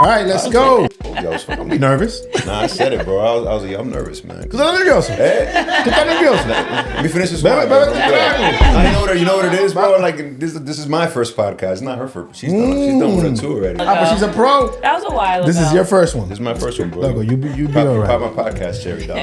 All right, let's go. Don't be nervous. Nah, I said it, bro. I was like, I'm nervous, man. ¿Tú estás nervioso? ¿Tú estás nervioso? Let me finish this Bebe, one. bebe, You know what it is, bro? Like, this is my first podcast. It's not her first. She's done one or two already. But she's a pro. That was a while ago. This is your first one. This is my first one, bro. Look, you be all right. Pop my podcast, cherry, dog.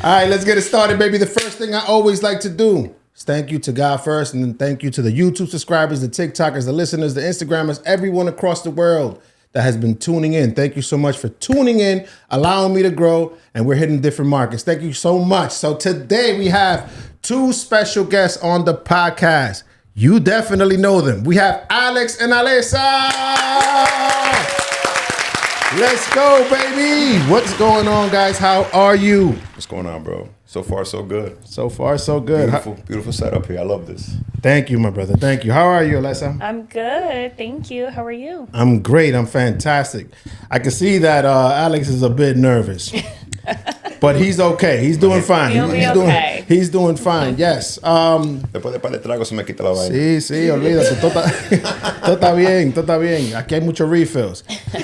All right, let's get it started, baby. The first thing I always like to do is thank you to God first, and then thank you to the YouTube subscribers, the TikTokers, the listeners, the Instagrammers, everyone across the world that has been tuning in. Thank you so much for tuning in, allowing me to grow, and we're hitting different markets. Thank you so much. So today we have two special guests on the podcast. You definitely know them. We have Alex and Alessa. Let's go, baby. What's going on, guys? How are you? What's going on, bro? So far, so good. So far, so good. Beautiful setup here. I love this. Thank you, my brother. Thank you. How are you, Alessa? I'm good. Thank you. How are you? I'm great. I'm fantastic. I can see that Alex is a bit nervous. But he's okay. He's doing fine. He's doing fine. Yes. Después de par de tragos se me quita la vaina. Sí, olvídate. Todo está bien. Aquí hay muchos refills.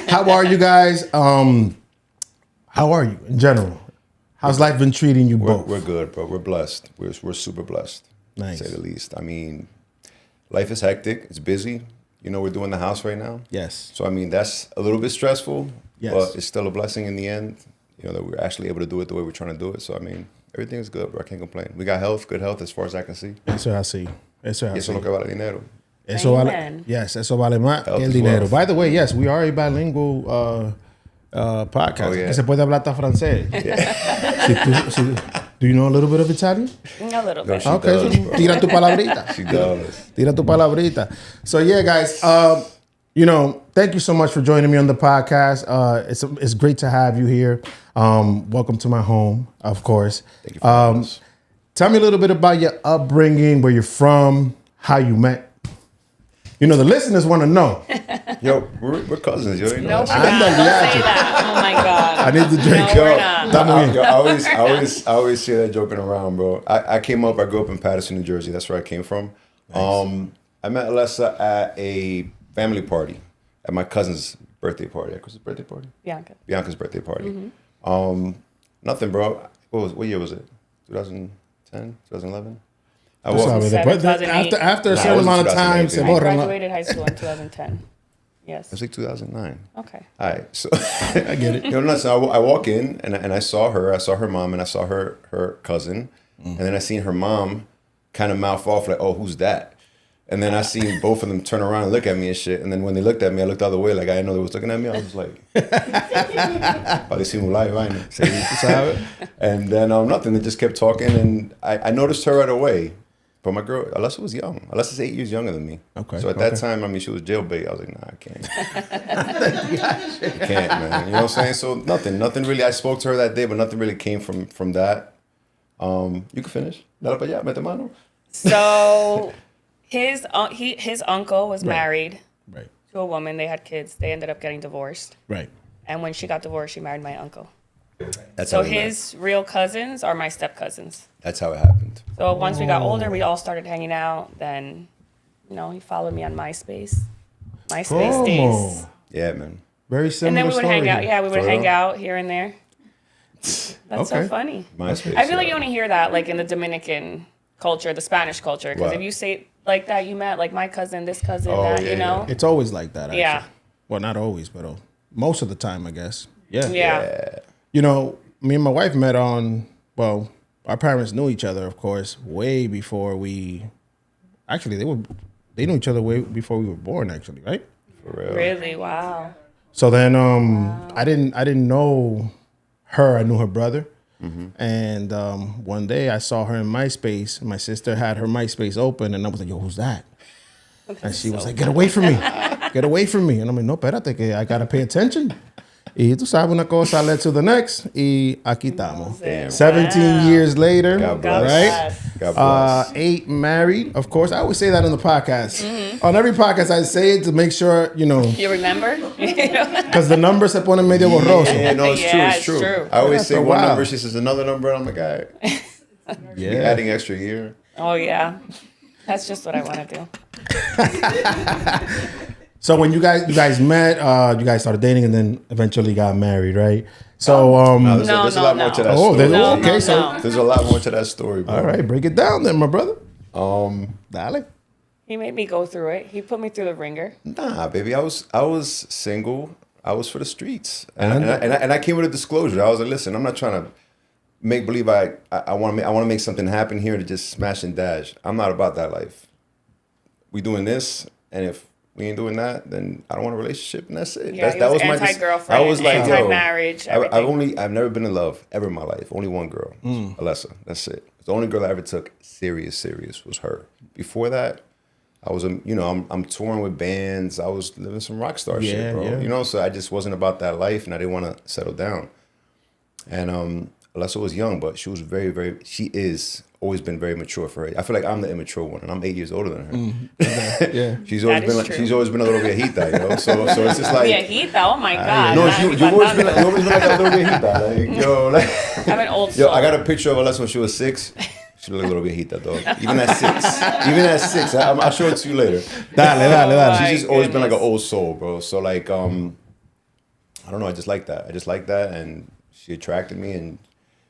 How are you guys? How are you in general? How's life been treating you both? We're good, bro. We're blessed. We're super blessed. Nice. To say the least. I mean, life is hectic. It's busy. You know, we're doing the house right now. Yes. So, I mean, that's a little bit stressful. Yes. But it's still a blessing in the end. You know, that we're actually able to do it the way we're trying to do it. So, I mean, everything is good, bro. I can't complain. We got good health as far as I can see. Eso es así. Y eso es lo que vale dinero. Eso vale, yes, eso vale más que el dinero. Wealth. By the way, yes, we are a bilingual podcast. Oh, yeah. Que se puede hablar hasta francés. Yeah. Do you know a little bit of Italian? A little bit. No, Okay, does, so tira tu palabrita. She does. Tira tu palabrita. So yeah, guys, you know, thank you so much for joining me on the podcast. It's great to have you here. Welcome to my home, of course. Thank you for having us. Tell me a little bit about your upbringing, where you're from, how you met. You know, the listeners want to know. Yo, we're cousins, yo. You know No, that we're shit? not. Don't say that. Oh my God. I need to drink. No, we're not. I always say that joking around, bro. I grew up in Patterson, New Jersey. That's where I came from. Nice. I met Alessa at a family party, at my cousin's birthday party. What's his birthday party? Bianca's birthday party. Mm-hmm. Nothing, bro. What year was it? 2010, 2011? After a certain amount of time, I graduated high school in 2010. Yes. It was like 2009. Okay. All right, so I get it. You know, so I walk in and I saw her. I saw her mom and I saw her cousin, and then I seen her mom kind of mouth off like, "Oh, who's that?" And then I seen both of them turn around and look at me and shit. And then when they looked at me, I looked the other way like I didn't know they was looking at me. I was like, "Parecimos live, right?" And then nothing. They just kept talking, and I noticed her right away. But my girl, Alessa was young. Alessa's 8 years younger than me. Okay. So at that time, I mean, she was jailbait. I was like, nah, I can't. I can't, man. You know what I'm saying? So nothing really. I spoke to her that day, but nothing really came from that. You can finish. Dale para allá, mete mano. So his uncle was married Right. to a woman. They had kids. They ended up getting divorced. Right. And when she got divorced, she married my uncle. That's So how we met. his real cousins are my step cousins. That's how it happened. So once we got older, we all started hanging out. Then, you know, he followed me on MySpace. MySpace days. Yeah, man. Very similar. And then we would hang out. here. Yeah, we would For hang real? out here and there. That's Okay. so funny. MySpace. I feel like you only hear that like in the Dominican culture, the Spanish culture. Because Wow. if you say it like that, you met like my cousin, this cousin, Oh, that, yeah, you know? It's always like that. Actually. Yeah. Well, not always, but most of the time, I guess. Yeah. Yeah. You know, me and my wife met on. Well, our parents knew each other, of course, way before we. Actually, they knew each other way before we were born. Actually, right? For real. Really? Wow. So then, I didn't know her. I knew her brother. Mm-hmm. And one day I saw her in MySpace. My sister had her MySpace open, and I was like, "Yo, who's that?" And she was like, "Get away from me! Get away from me!" And I'm like, "No, espérate, que I gotta pay attention." Y tú sabes, una cosa led to the next. Y aquí estamos. Damn. 17 years later. God bless. Right? God bless. 8 married. Of course, I always say that on the podcast. On every podcast, I say it to make sure, you know. You remember? Because the numbers se ponen medio borroso. Yeah, no, it's true. Yeah, It's it's true. true. I always That's say a one wow. number. She says another number. And I'm like, all right. Yeah. Adding extra year. Oh, yeah. That's just what I want to do. So when you guys met, you guys started dating and then eventually got married, right? So No, there's a lot no. more to that Oh, story. there's- okay, so- There's a lot more to that story, bro. all right, break it down then, my brother. Dale. He made me go through it. He put me through the ringer. Nah, baby, I was single. I was for the streets, and I came with a disclosure. I was like, listen, I'm not trying to make believe I want to make something happen here to just smash and dash. I'm not about that life. We doing this, and if we ain't doing that, then I don't want a relationship, and that's it. Yeah, that was my anti-girlfriend, I was like, anti-marriage, everything. I've never been in love ever in my life. Only one girl, Alessa. That's it. The only girl I ever took serious was her. Before that, I was I'm touring with bands. I was living some rock star shit, bro. Yeah. You know, so I just wasn't about that life, and I didn't want to settle down. And Alessa was young, but she was she is always been very mature for her. I feel like I'm the immature one, and I'm 8 years older than her. Yeah. She's always been a little viejita, you know. So it's just like Viejita, oh my God. no, Not you've always been like a little viejita, like yo, like I'm an old soul. yo. I got a picture of Alessa when she was 6. She looked a little viejita, dog. Even at 6, I'll show it to you later. Dale. She's just always been like an goodness. old soul, bro. So like, I don't know. I just like that, and she attracted me, and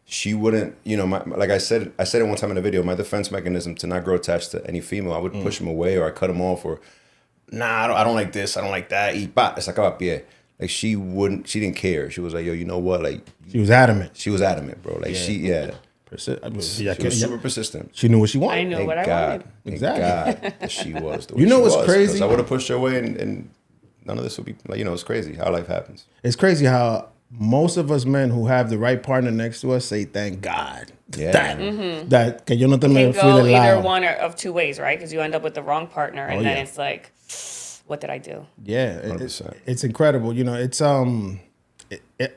she wouldn't, you know, like I said it one time in a video. My defense mechanism to not grow attached to any female, I would push them away or I cut them off or, nah, I don't like this, I don't like that. Y pa, sacaba pie. Like she didn't care. She was like, yo, you know what? Like She was adamant. she was adamant, bro. Like she was super persistent. She knew what she wanted. I knew Thank what I God. wanted. Thank Exactly. God that she was. The way You know she what's was, crazy? 'cause I would have pushed her away, and none of this would be like, you know, it's crazy how life happens. It's crazy how most of us men who have the right partner next to us say, thank God. Yeah. That que yo no te me Can fui go del either lado. one of two ways, right? Because you end up with the wrong partner, and then yeah. it's like, what did I do? Yeah, 100%. it's incredible. You know, it's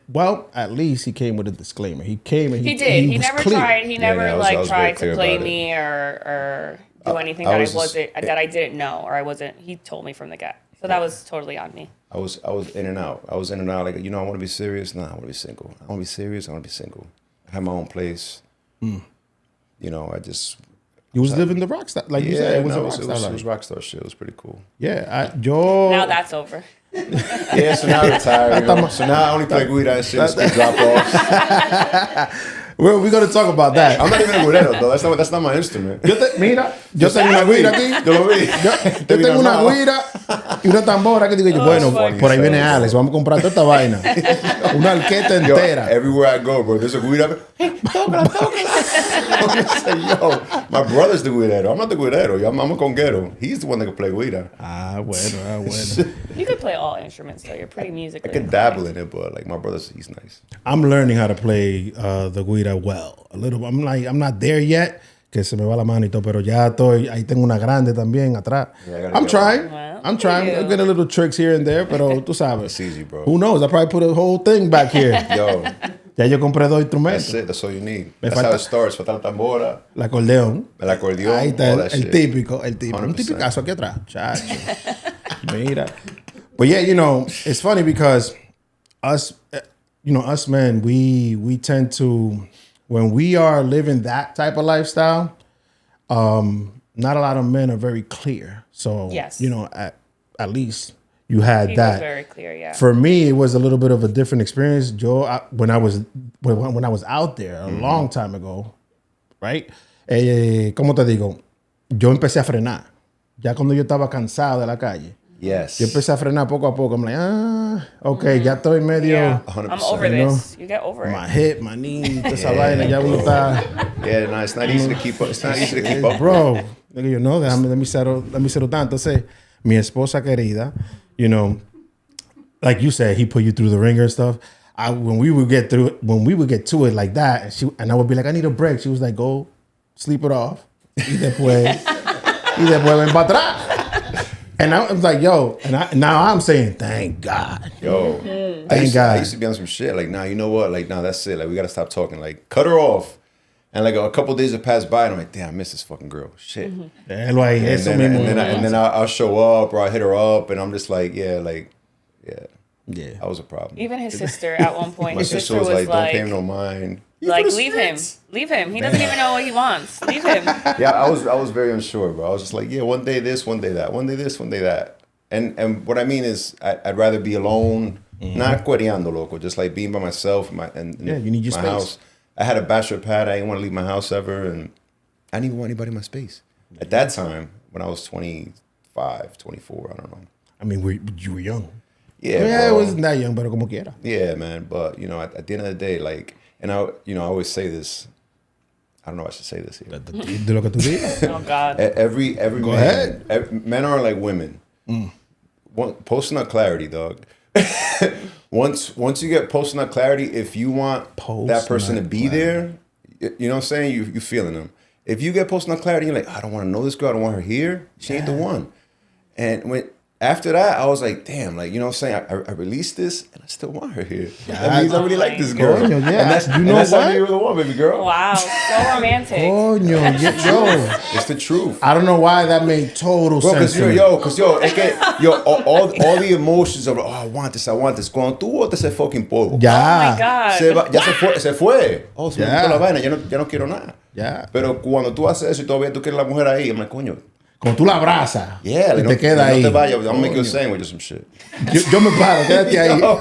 well, at least he came with a disclaimer. He came and He did. He was never clear. tried. He never I was like very tried clear to play about it. me or do anything I that was I just- wasn't that I didn't know or I wasn't. He told me from the get, so that was totally on me. I was in and out. Like, you know, I want to be serious. Nah, I want to be single. I want to be serious. I want to be single. I have my own place. You know, I just He was living the rock star, like you said. It was a rock star. it life. was rock star shit. It was pretty cool. Yeah, yo. Now that's over. Yeah, so now I retired. You know? So now I only play guida and shit. Skip drop offs. We're gonna talk about that. I'm not even a guidero, though. That's not my instrument. Mira, yo tengo una guira aquí. Yo lo vi. Yo tengo una guira y una tambora que digo yo, bueno, my por ahí viene God. Alex, vamos a comprar toda esta vaina. Una orquesta Yo, entera. everywhere I go, bro, there's a guida. Hey, tócala. Yo, my brother's the guidero. I'm not the guidero. I'm a conguero. He's the one that can play guida. Ah, bueno. You could play all instruments, though. You're pretty musically. I could dabble in it, but like my brother's, he's nice. I'm learning how to play the guira well. A little. I'm not there yet. Que se me va la mano y todo, pero ya estoy. Ahí tengo una grande también atrás. Yeah, I gotta I'm get trying. Well, I'm trying. you. I get a little tricks here and there, pero tú sabes. It's easy, bro. Who knows? I probably put a whole thing back here. Yo, Ya yo compré dos that's instrumentos. it. That's all you need. Me That's falta- how it starts. Falta la tambora, El acordeón. el acordeón, Ahí está all el that shit. típico. Un 100%. tipicazo aquí atrás. Chacho. Mira. But yeah, you know, it's funny because us men, we tend to, when we are living that type of lifestyle, not a lot of men are very clear. So, Yes. you know, at least you had He that. was very clear, yeah. For me, it was a little bit of a different experience, Joe. When I was out there a long time ago, right? ¿Cómo te digo? Yo empecé a frenar. Ya cuando yo estaba cansado de la calle, Yes. yo empecé a frenar poco a poco. I'm like, okay, ya estoy medio. Yeah. 100%, I'm over you know? this. You get over it. My hip, my knee, toda esa vaina, ya uno está. Yeah, no, it's not easy to keep up. It's not easy to keep up. Bro, digo yo, no, let me settle down. Entonces, mi esposa querida, you know, like you said, he put you through the ringer and stuff. When we would get to it like that, and I would be like, I need a break. She was like, go sleep it off. Y después ven para atrás. And I was like, yo, now I'm saying, thank God. Yo, Thank God. I used to be on some shit. Like, nah, you know what? Like, nah, that's it. Like, we gotta stop talking. Like, cut her off. And like a couple days have passed by, and I'm like, damn, I miss this fucking girl. Shit. Déjalo ahí, eso mismo. And then I'll show up or I'll hit her up, and I'm just like, yeah, Yeah. that was a problem. Even his sister at one point. My His sister sister was like, don't like, pay him no mind. like leave him. Leave him. He doesn't even know what he wants. Leave him. Yeah, I was very unsure, bro. I was just like, yeah, one day this, one day that, one day this, one day that. And what I mean is, I'd rather be alone, not queriendo, loco, just like being by myself. You need your my space. house. I had a bachelor pad. I didn't want to leave my house ever, and I didn't even want anybody in my space. At that time, when I was 25, 24, I don't know. I mean, you were young. Yeah, It bro. wasn't that young, pero como quiera. Yeah, man. But, at the end of the day, like, and I always say this. I don't know if I should say this here. De lo que tú digas. Oh God. Every Go man, men are like women. Post-nut clarity, dog. Once you get post-nut clarity, if you want that person to be there, you know what I'm saying? You feeling them. If you get post-nut clarity, you're like, I don't want to know this girl. I don't want her here. She ain't the one. And after that, I was like, damn, like, you know what I'm saying? I released this, and I still want her here. That means I really like this girl. Coño, yeah. And that's, You know that's how what? you were the one, baby girl. Wow. So romantic. Coño, yo. It's the truth. I don't know why that made total Bro, sense to me. es que, all the emotions of, I want this. Cuando tú botas ese fucking polvo, Oh Ya. my God. se fue. Oh, se me Ya. quitó la vaina, ya no quiero nada. Ya. Pero cuando tú haces eso y todavía tú quieres la mujer ahí, I'm like, coño, Como tú la abrazas. yeah, Y like, te queda ahí. no te vayas, I'll make you a Coño. sandwich or some shit. Yo me paro, quédate ahí. Yo.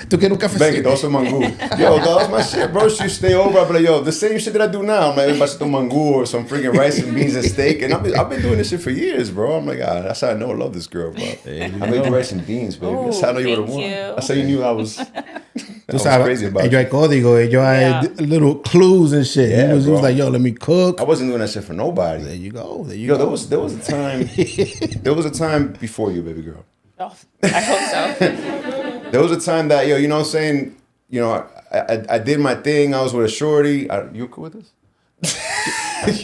Tú quieres un Ven, que cafecito. te vas a mangú. Yo, that's my shit, bro. She stay over, I'm like, yo, the same shit that I do now. I'm like, I'm about to do mangú or some freaking rice and beans and steak. And I've been doing this shit for years, bro. I'm like, that's how I know I love this girl, bro. I made you rice and beans, baby. That's how I know you were the Thank one. you. That's how you knew I was Tú sabes, crazy about ellos hay it. código, ellos Yeah. hay little clues and shit. Yeah, he was bro. like, yo, let me cook. I wasn't doing that shit for nobody. There you go. Yo, there was a time. There was a time before you, baby girl. Oh, I hope so. There was a time that, you know what I'm saying? I did my thing. I was with a shorty. You cool with this?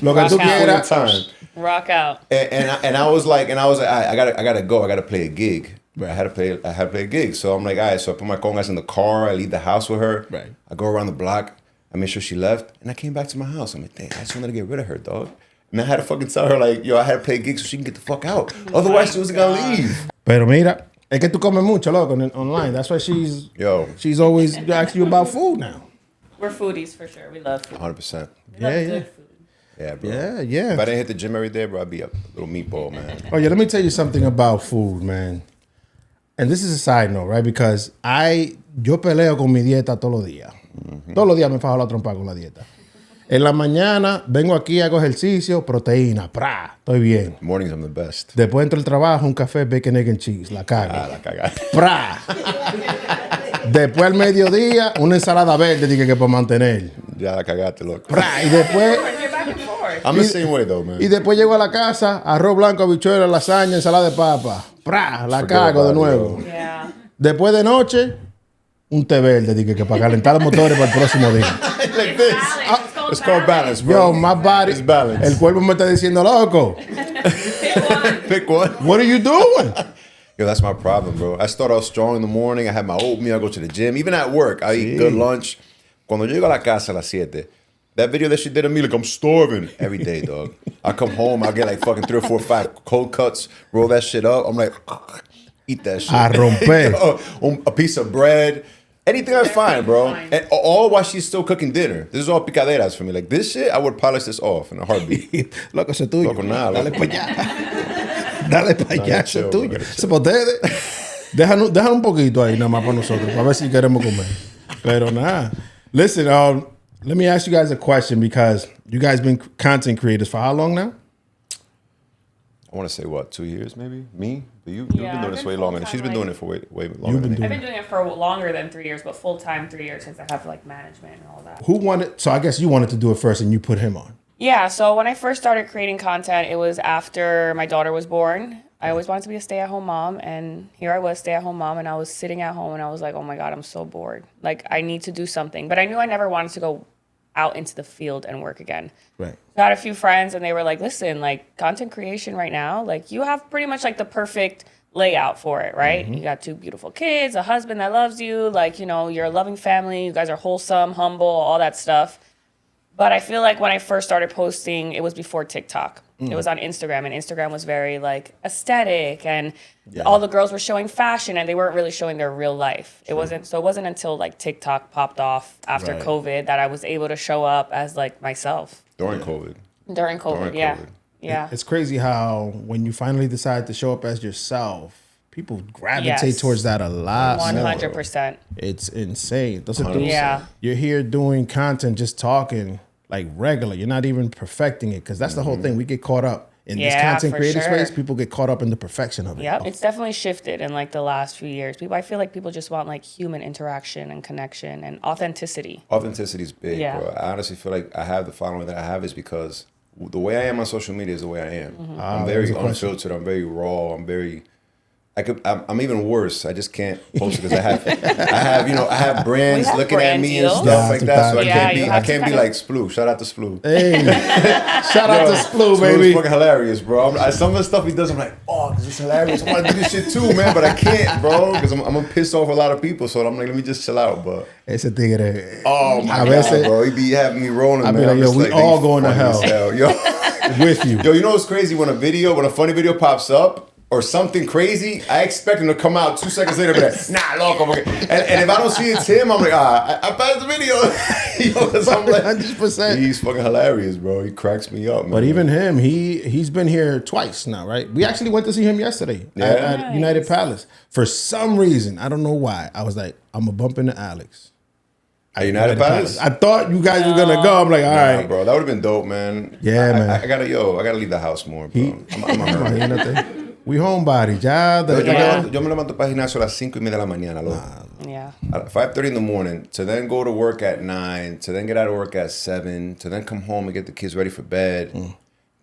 Lo que tú Rock out. quieras. Time. Rock out. And I was like, I gotta go. I gotta play a gig. Right. I had to play a gig. So I'm like, all right. So I put my congas in the car. I leave the house with her. Right. I go around the block. I made sure she left, and I came back to my house. I'm like, dang, I just wanted to get rid of her, dog. And I had to fucking tell her, like, yo, I had to play a gig so she can get the fuck out. Otherwise, she wasn't gonna leave. Pero mira, es que tú comes mucho, loco, online. That's why she's always asking you about food now. We're foodies for sure. We love food. 100%. We love Yeah, good food. Yeah, bro. Yeah. If I didn't hit the gym every day, bro, I'd be a little meatball, man. Oh, yeah, let me tell you something about food, man. And this is a side note, right? Because yo peleo con mi dieta todos los días. Todos los días me fajo la trompa con la dieta. En la mañana vengo aquí, hago ejercicio, proteína, estoy bien. Mornings, I'm the best. Después entro al trabajo, un café, bacon, egg and cheese, la cago. La cagaste. Después al mediodía, una ensalada verde, dije que para mantener. Ya la cagaste, loco. Y después... We're back and forth. I'm the same way, though, man. Y después llego a la casa, arroz blanco, habichuela, lasaña, ensalada de papa. La Forget cago de about it, nuevo. yo. Yeah. Después de noche, un té verde, dije que para calentar los motores para el próximo día. Like this. It's called balance, Yo, bro. my body, It's balance. el cuerpo me está diciendo, loco, Pick one. what are you doing? Yo, that's my problem, bro. I start off strong in the morning. I have my oatmeal. I go to the gym. Even at work, I eat good lunch. Cuando yo llego a la casa a las 7, that video that she did of me, like, I'm starving every day, dog. I come home, I get like fucking 3 or 4 or 5 cold cuts, roll that shit up. I'm like, eat that shit. A romper. A piece of bread. Anything I find, bro. And all while she's still cooking dinner. This is all picaderas for me. Like, this shit, I would polish this off in a heartbeat. Loco, ese es tuyo. Loco, nada, Dale loco. para allá. Dale para allá, ese es chill, tuyo. bro. Ese para ustedes. Déjanos un poquito ahí nada más para nosotros, para ver si queremos comer. Pero nada. Listen, let me ask you guys a question because you guys been content creators for how long now? I want to say, what, 2 years maybe? Me? But you've Yeah, been doing I've this been way longer. full-time, She's been like- doing it for way longer been than me. I've been doing it for longer than 3 years, but full time 3 years since I have like management and all that. Who wanted, so I guess you wanted to do it first and you put him on. Yeah, so when I first started creating content, it was after my daughter was born. I always wanted to be a stay-at-home mom, and here I was, stay-at-home mom, and I was sitting at home, and I was like, oh my God, I'm so bored. Like, I need to do something. But I knew I never wanted to go out into the field and work again. Right. I had a few friends and they were like, listen, like content creation right now, like you have pretty much like the perfect layout for it, right? You got 2 beautiful kids, a husband that loves you, like, you know, you're a loving family, you guys are wholesome, humble, all that stuff. But I feel like when I first started posting, it was before TikTok. It was on Instagram, and Instagram was very like aesthetic, and all the girls were showing fashion, and they weren't really showing their real life. It wasn't until like TikTok popped off after COVID that I was able to show up as like myself. During COVID. During COVID. Yeah. It's crazy how when you finally decide to show up as yourself, people gravitate towards that a lot. 100%. It's insane. Yeah. You're here doing content, just talking like regular. You're not even perfecting it, because that's the whole thing. We get caught up in this content creator space. People get caught up in the perfection of it. Yep, it's definitely shifted in like the last few years. I feel like people just want like human interaction and connection and authenticity. Authenticity is big, bro. I honestly feel like I have the following that I have is because the way I am on social media is the way I am. I'm very unfiltered. I'm very raw. I'm even worse. I just can't post it because I have brands looking at me and stuff like that. So I can't be like Sploo. Shout out to Sploo. Hey, shout out to Sploo, baby. Sploo's fucking hilarious, bro. Some of the stuff he does, I'm like, oh, this is hilarious. I want to do this shit too, man, but I can't, bro, because I'm gonna piss off a lot of people. So I'm like, let me just chill out. But it's a thing that. Oh my god, bro, he be having me rolling, man. Like, yo, we all going to hell, yo. With you. Yo, you know what's crazy? When a funny video pops up, or something crazy, I expect him to come out 2 seconds later and be like, nah, loco. And if I don't see it's him, I'm like, I passed the video. I'm like, 100%. He's fucking hilarious, bro. He cracks me up, man. But even him, he's been here twice now, right? We actually went to see him yesterday at United Palace. For some reason, I don't know why, I was like, I'm going to bump into Alex. At United Palace? I thought you guys were going to go. I'm like, all right. Bro, that would have been dope, man. Yeah, man. I gotta leave the house more, bro. I'm a hurt. We homebodies, ya. Yo me levanto para el gimnasio a las 5:30 de la mañana, loco. Yeah. At 5:30 in the morning, to then go to work at 9, to then get out of work at 7, to then come home and get the kids ready for bed.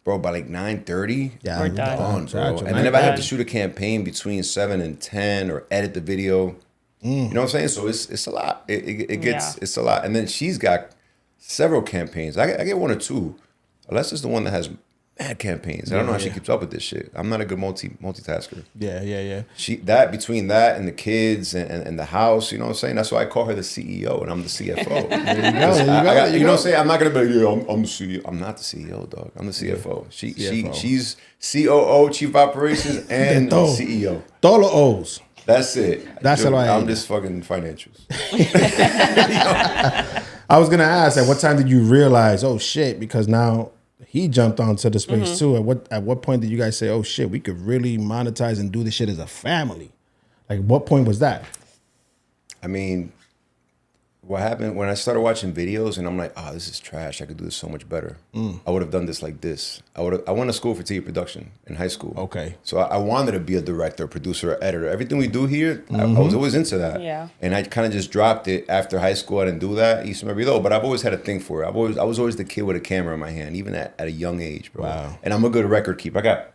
Bro, by like 9:30, yeah, we're done, bro. And then if I have to shoot a campaign between 7 and 10 or edit the video, you know what I'm saying? So it's a lot. It's a lot. And then she's got several campaigns. I get 1 or 2. Alessa's the one that has mad campaigns. I don't know how she keeps up with this shit. I'm not a good multitasker. Yeah. Between that and the kids and the house, you know what I'm saying? That's why I call her the CEO and I'm the CFO. There you go. You know what I'm saying? I'm not gonna be like, yeah, I'm the CEO. I'm not the CEO, dog. I'm the CFO. She's COO, Chief Operations, and CEO. Todo los O's. That's it. I'm just fucking financials. I was gonna ask, at what time did you realize, oh shit, because now he jumped onto the space too. At what point did you guys say, oh shit, we could really monetize and do this shit as a family? Like, what point was that? I mean, what happened when I started watching videos and I'm like, oh, this is trash. I could do this so much better. I would have done this like this. I went to school for TV production in high school. Okay. So I wanted to be a director, producer, or editor. Everything we do here, I was always into that. Yeah. And I kind of just dropped it after high school. I didn't do that. East me though, but I've always had a thing for it. I was always the kid with a camera in my hand, even at a young age, bro. Wow. And I'm a good record keeper.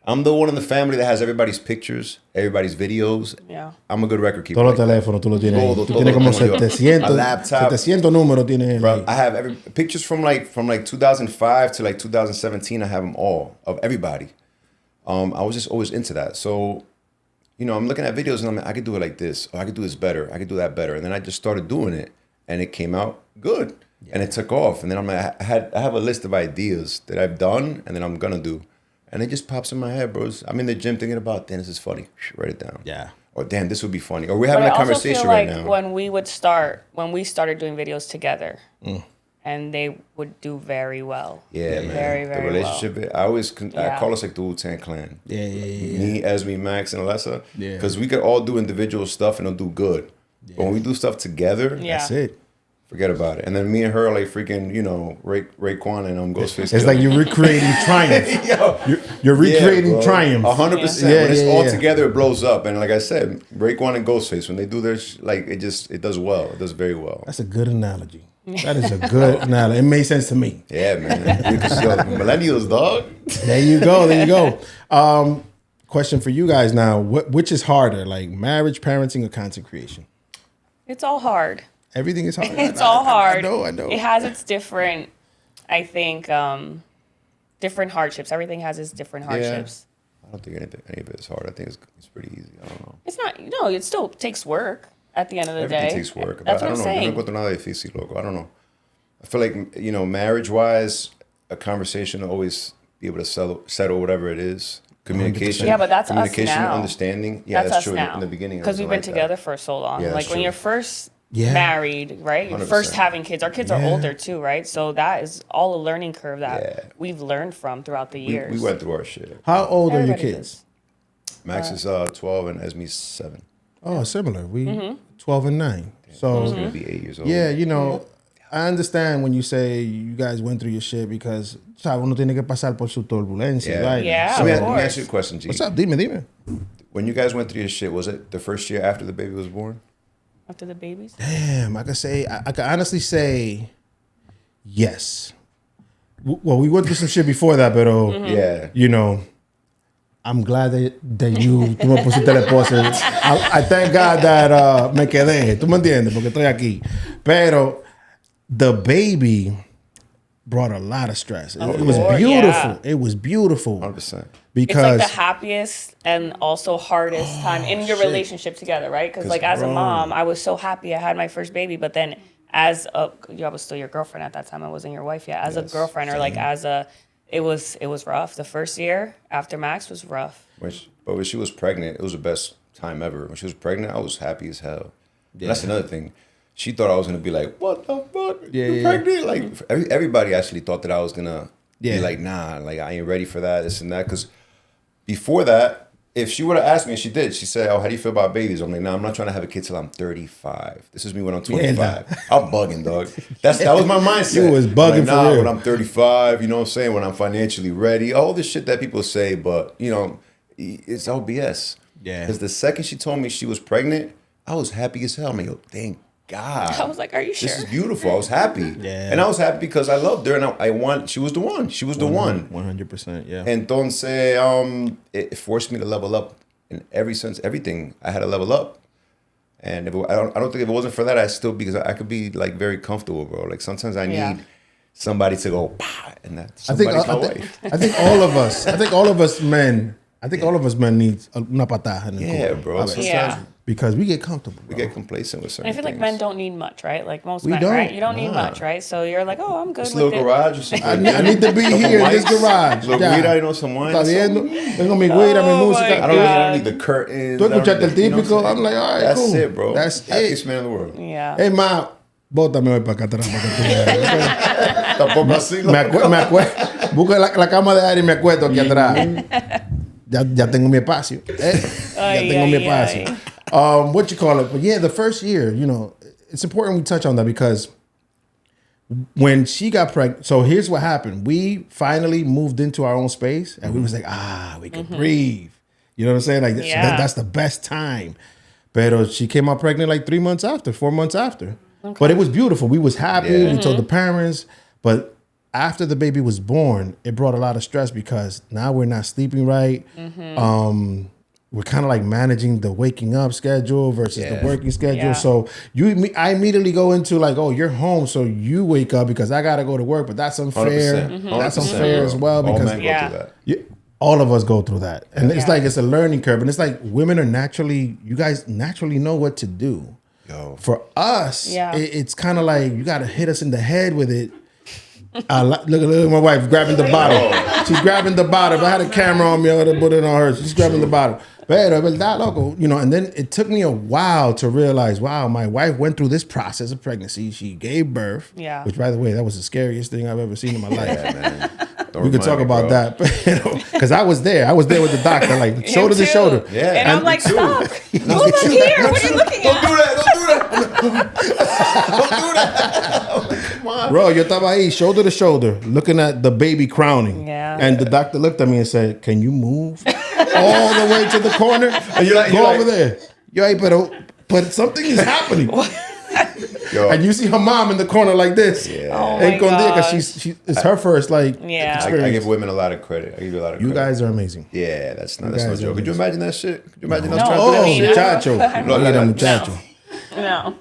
I'm the one in the family that has everybody's pictures, everybody's videos. Yeah. I'm a good record keeper. Todos los teléfonos tú lo tienes. Todo, Tú tienes como 700, a laptop. 700 números tienes. Bro, I have pictures from like 2005 to like 2017. I have them all of everybody. I was just always into that. So, you know, I'm looking at videos and I'm like, I could do it like this, or I could do this better, I could do that better. And then I just started doing it, and it came out good, and it took off. And then I'm like, I have a list of ideas that I've done and then I'm gonna do. And it just pops in my head, bros. I'm in the gym thinking about, damn, this is funny. Write it down. Yeah. Or damn, this would be funny. Or we're having a conversation right now. When we started doing videos together, and they would do very well. Yeah, man. Very, very the relationship. well. I call us like the Wu-Tang Clan. Yeah. Me, Esme, Max, and Alessa. Yeah. Because we could all do individual stuff and it'll do good. Yeah. But when we do stuff together, that's it. Forget about it. And then me and her are like freaking, you know, Raekwon and Ghostface. It's like you're recreating Triumph. You're recreating Triumph. 100%. When it's all together, it blows up. And like I said, Raekwon and Ghostface, when they do their, it does well. It does very well. That's a good analogy. That is a good analogy. It made sense to me. Yeah, man. Millennials, dog. There you go. Question for you guys now. Which is harder, like marriage, parenting, or content creation? It's all hard. Everything is hard. It's all hard. I know. It has its different, I think, different hardships. Everything has its different hardships. I don't think any of it is hard. I think it's pretty easy. I don't know. It's not, no, it still takes work at the end of the day. Everything takes work. That's But what I I'm don't know. saying. Yo no encuentro nada difícil, loco. I don't know. I feel like, marriage-wise, a conversation will always be able to settle whatever it is. Communication. Yeah, but that's us communication, now. Understanding. Yeah, that's us true. now. In the beginning, because we've been together for so long. Yeah, like that's when true. you're first Yeah. married, right? You're 100%. first having kids. Our kids are Yeah. older too, right? So that is all a learning curve that Yeah. we've learned from throughout the years. We went through our shit. How old are your Everybody kids? Max is 12 and Esme's 7. Oh, similar. We Mm-hmm. 12 and 9. So He's gonna be 8 years old. yeah, I understand when you say you guys went through your shit because uno tiene que pasar por su turbulencia, right? Yeah, So of let me course. ask you a question, G. What's up? Dime. When you guys went through your shit, was it the first year after the baby was born? After the babies. Damn, I could honestly say yes. Well, we went through some shit before that, but Yeah. I'm glad that tú me pusiste la esposa. I thank God that me quedé. ¿Tú me entiendes? Porque estoy aquí. Pero the baby brought a lot of stress. It was course, beautiful. yeah. It was beautiful. 100%. It's Because like the happiest and also hardest time in your relationship together, right? Because like as a mom, I was so happy I had my first baby, but then as I was still your girlfriend at that time. I wasn't your wife yet. As a girlfriend or like it was rough. The first year after Max was rough. But when she was pregnant, it was the best time ever. When she was pregnant, I was happy as hell. Yeah. That's another thing. She thought I was gonna be like, "What the fuck? You're pregnant?" Like everybody actually thought that I was gonna be like, "Nah, like I ain't ready for that, this and that." Because before that, if she would have asked me, and she did, she said, "Oh, how do you feel about babies?" I'm like, "Nah, I'm not trying to have a kid till I'm 35. This is me when I'm 25. I'm bugging, dog. That was my mindset. You was bugging like, nah, for real. when I'm 35, you know what I'm saying? When I'm financially ready, all this shit that people say, but it's all BS. Yeah. Because the second she told me she was pregnant, I was happy as hell. I'm like, yo, thank God. I was like, "Are you sure?" This is beautiful. I was happy. Yeah. And I was happy because I loved her and she was the one. She was the one. 100%, yeah. Entonces, it forced me to level up in every sense, everything. I had to level up. And I don't think if it wasn't for that, I'd still be, because I could be like very comfortable, bro. Like sometimes I need somebody to go, bah, and that somebody's my wife. I think all of us men need una patada in the Yeah, culo. bro. I mean, Sometimes because we get comfortable. we bro. get complacent with certain And I feel like things. men don't need much, right? Like most We men, don't. right? You don't need Nah. much, right? So you're like, "Oh, I'm good This with little it." garage or something. I need to be here in this garage. Little Ya. guira, some wine. Está that's viendo? all. Tengo mi guira, mi Oh música. my I don't God. need the curtains. Tú escuchaste el you know what típico. saying? I'm like, all right, That's cool. it, bro. That's Happiest it. man in the world. Yeah. Es más, bótame hoy para acá atrás para que tú veas. Tampoco así. Me acuesto. Busco la cama de aire y me acuesto aquí atrás. Ya tengo mi espacio. Ya tengo mi espacio. What you call it? But yeah, the first year, it's important we touch on that because when she got pregnant, so here's what happened. We finally moved into our own space and we was like, we could breathe. You know what I'm saying? Like that's the best time. But she came out pregnant like 4 months after. Okay. But it was beautiful. We was happy. Yeah. We told the parents. But after the baby was born, it brought a lot of stress because now we're not sleeping right. We're kind of like managing the waking up schedule versus the working schedule. Yeah. So I immediately go into like, oh, you're home, so you wake up because I got to go to work. But that's unfair. 100%. That's unfair as well All because men go through that. all of us go through that. And it's like it's a learning curve. And it's like women are you guys naturally know what to do. Yo. For us, it's kind of like you got to hit us in the head with it. Look at my wife grabbing the bottle. She's grabbing the bottle. If I had a camera on me, I would have put it on her. She's grabbing the bottle. Pero verdad, loco. And then it took me a while to realize, wow, my wife went through this process of pregnancy. She gave birth. Yeah. Which, by the way, that was the scariest thing I've ever seen in my life. Yeah, man. Don't We could remind talk me, about bro. that, because I was there. I was there with the doctor, like shoulder to shoulder. Yeah. And I'm like, me too. "Stop. Move up here. What are you looking Don't at?" do that. Don't do that. Don't do that. I'm like, come on. Bro, yo estaba ahí, shoulder to shoulder, looking at the baby crowning. Yeah. And the doctor looked at me and said, "Can you move all the way to the corner? And you're like- Go you're over like- there." Yo, but something is happening. Yo, And you see her mom in the corner like this. Yeah. Oh Ain't my gonna gosh. because it's her first Yeah. experience. I give women a lot of credit. I give you a lot of You credit. guys are amazing. Yeah, that's no guys are joke. Could you imagine that shit? Could you imagine us No. trying to Oh, do that shit? muchacho. No, Mira, no. muchacho. No.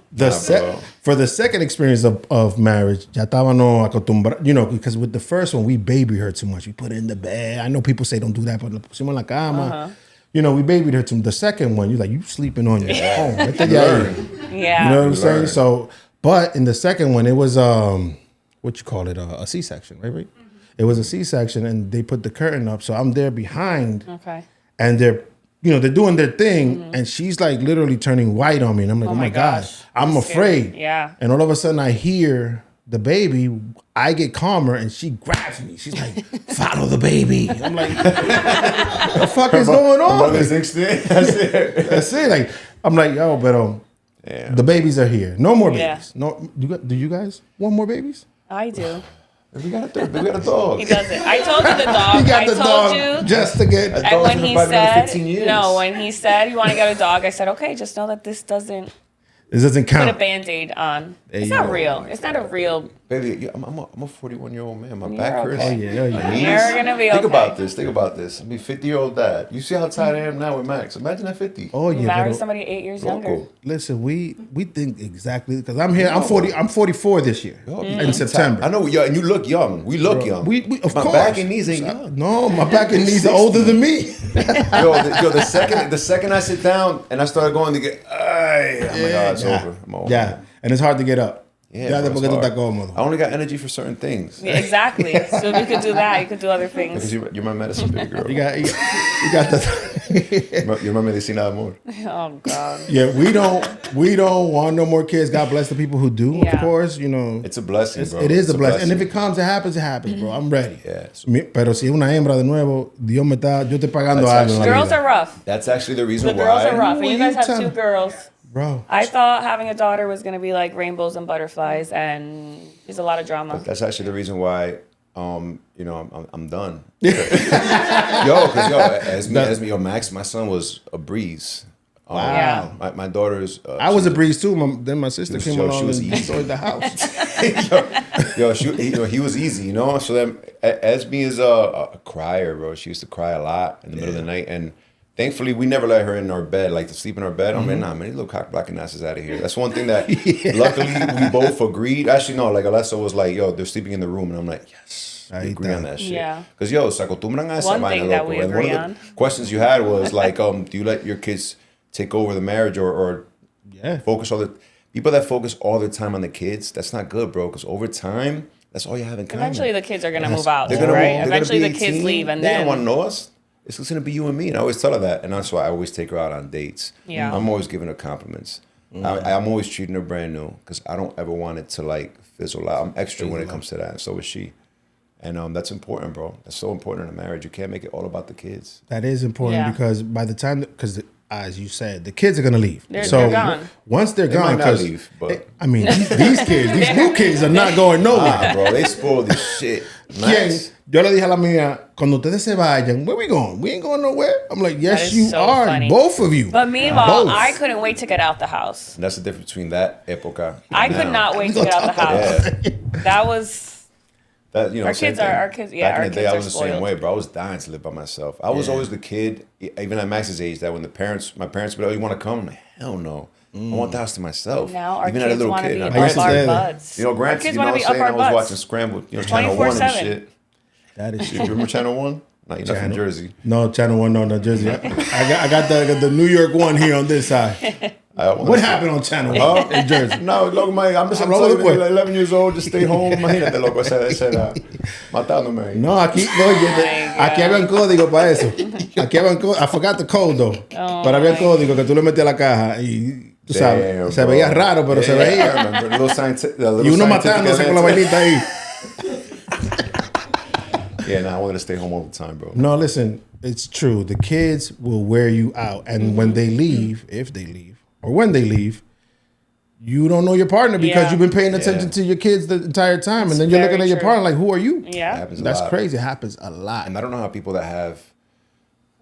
For the second experience of marriage, ya estábamos acostumbrados, you know, because with the first one, we baby her too much. We put her in the bed. I know people say don't do that, but la pusimos en la cama. You know, we babied her too much. The second one, you're like, you sleeping on your own. Yeah. You know what I'm saying? So, but in the second one, it was, what you call it, a C-section, right? It was a C-section, and they put the curtain up. So I'm there behind. Okay. And they're doing their thing, and she's like literally turning white on me, and I'm like, oh my gosh, I'm afraid. Yeah. And all of a sudden, I hear the baby. I get calmer, and she grabs me. She's like, "Follow the baby." I'm like, "What the fuck is going on?" That's it. That's it. Like, I'm like, yo, but the babies are here. No more babies. Yeah. No, do you guys want more babies? I do. We got a dog. He doesn't. I told you the dog. He got I the told dog you. just to get. And when he said, 15 years. no, when he said you want to get a dog, I said, okay, just know that this doesn't Count. put a Band-Aid on. It's not real. Oh It's not a real. Baby, I'm a 41-year-old man. My You're back hurts. okay. Yeah. My knees. You're gonna be Think okay. Think about this. I'm a 50-year-old dad. You see how tired I am now with Max. Imagine at 50. Oh You yeah. married but- somebody 8 years younger. Loco. Listen, we think exactly because I'm here. I'm 40. I'm 44 this year in September. I know, and you look young. We look young. We of my course. back and knees ain't young. No, my back and knees are older than me. The second I sit down and I start going to get, I'm like, it's over. I'm over. Yeah, and it's hard to get up. Yeah, bro, porque it's tú estás hard. cómodo. I only got energy for certain things. Yeah, exactly. So if you could do that, you could do other Because things. you're my medicine, baby girl. You got the. You're my medicina de amor. Oh God. Yeah, we don't want no more kids. God bless the people who do. Yeah. Of course, you know. It's a blessing, bro. It is It's a blessing. And if it comes, it happens, bro. I'm ready. Yeah. Pero si es una hembra de nuevo, yo estoy pagando That's algo. en la Girls vida. are rough. That's actually the reason The why. girls are rough. And you guys have tell two me. girls. Bro. I thought having a daughter was gonna be like rainbows and butterflies, and there's a lot of drama. That's actually the reason why, I'm done. As Max, my son was a breeze. Wow. My daughter's. I was a breeze too. Then my sister came she along was and easy. destroyed the house. He was easy, you know. So then, Esme is a crier, bro. She used to cry a lot in the middle of the night, and thankfully we never let her in our bed, like to sleep in our bed. I'm like, nah, man, these little cock blocking asses out of here. That's one thing that luckily we both agreed. Actually, no, like Alessa was like, yo, they're sleeping in the room, and I'm like, yes. We agree on that shit. Yeah. Because se acostumbran a esa One vaina, thing that loco. we And agree one of the questions you had was like, do you let your kids take over the marriage or focus all the people that focus all their time on the kids? That's not good, bro. Because over time, that's all you have in common. Eventually, the kids are gonna move out, They're gonna right? move- they're gonna Eventually, be the kids 18. leave, and they then don't want to know us. It's just gonna be you and me, and I always tell her that, and that's why I always take her out on dates. Yeah. I'm always giving her compliments. I'm always treating her brand new because I don't ever want it to like fizzle out. I'm extra when it comes to that, and so is she. And that's important, bro. That's so important in a marriage. You can't make it all about the kids. That is important Yeah. because by the time, as you said, the kids are gonna leave. They're gone. Once they're They gone, might not 'cause leave, but I mean, these kids, these new kids are not going nowhere. bro, they spoil this shit. ¿Quién? Max, Yo le dije a la mía, cuando ustedes se vayan, where we going? We ain't going nowhere. I'm like, That yes, is you so are, funny. both of you. But meanwhile, Both. I couldn't wait to get out the house. that's the difference between that época. I could not wait to get out the house. That was That, you know, Our same kids are- thing. our kids- yeah, Back our in the day, kids I are was the same spoiled. way, bro. I was dying to live by myself. I was always the kid, even at Max's age, that when my parents would be like, oh, you want to come? I'm like, hell no. I want the house to myself. now our even as a kids little want to kid. be I up used to our say that. butts. You know, Our granted, kids you know want what to I'm be saying? up I our was butts. watching Scrambled, Channel 1 and 24/7. shit. That is You remember Channel 1? No, you're not from Jersey. No, Channel 1, no, Jersey. I got the New York one here on this side. What happened on Channel 1 in Jersey? No, loco, man, I'm just Hablo de telling you, pues. 11 years old, just stay home. Imagínate, loco, esa era matándome ahí. No, aquí, oye, aquí había un código para eso. Aquí había un código. I forgot the code though. Pero había un código que tú le metías a la caja y tú sabes, Damn, se bro. veía raro, pero se Yeah, I veía. remember. The little Y uno scientific matándose con la event. vainita ahí. Yeah, nah, I wanted to stay home all the time, bro. No, listen, it's true. The kids will wear you out. And when they leave, if they leave, or when they leave, you don't know your partner because Yeah. you've been paying attention to your kids the entire time. And then you're looking very at your true. partner like, who are you? Yeah. Happens a That's lot. crazy. It happens a lot. And I don't know how people that have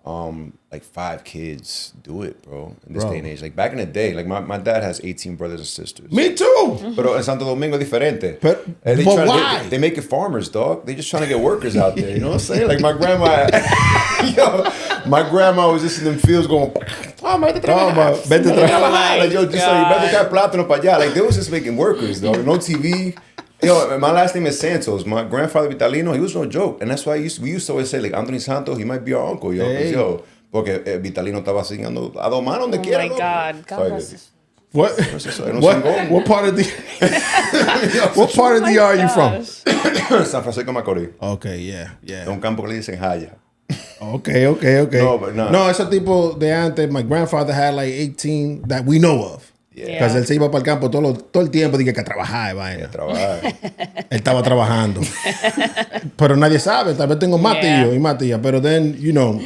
like 5 kids do it, bro, in this day and age. Like back in the day, like my dad has 18 brothers and sisters. Me too. Pero en Santo Domingo diferente. But why? They make it farmers, dog. They just trying to get workers out there. You know what I'm saying? Like my grandma, my grandma was just in them fields going, vete a trabajar. Like, yo, just like, vete a traer plátano para allá. Like, they was just making workers, dog. No TV. Yo, my last name is Santos. My grandfather Vitalino, he was no joke. And that's why we used to always say, like, Anthony Santos, he might be our uncle, yo. Hey. Yo, porque Vitalino estaba singando a dos manos donde quiera. Oh my God. God bless. What part of the what part of the are you from? San Francisco Macorís. Okay, yeah. Es un campo que le dicen Jaya. Okay. No, but no. No, esos tipos de antes, my grandfather had like 18 that we know of. Because él se iba para el campo todo el tiempo, dije que trabajaba y vaina. Él estaba trabajando. Pero nadie sabe, tal vez tengo más tíos y más tías. Pero then, you know,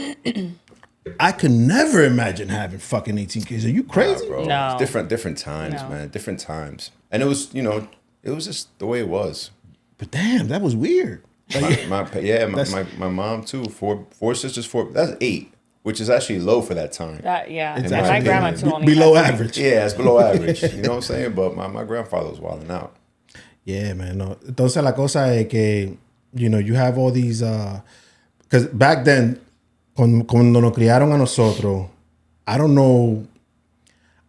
I could never imagine having fucking 18 kids. Are you crazy? Bro. No. It's different times, man. Different times. And it was, you know, it was just the way it was. But damn, that was weird. Like, my mom too. Four sisters, that's 8. Which is actually low for that time. It's actually my grandma too. Only below had average. Yeah, it's below average. You know what I'm saying? But my grandfather was wilding out. Yeah, man. No. Entonces la cosa es que, you know, you have all these, because back then, cuando nos criaron a nosotros, I don't know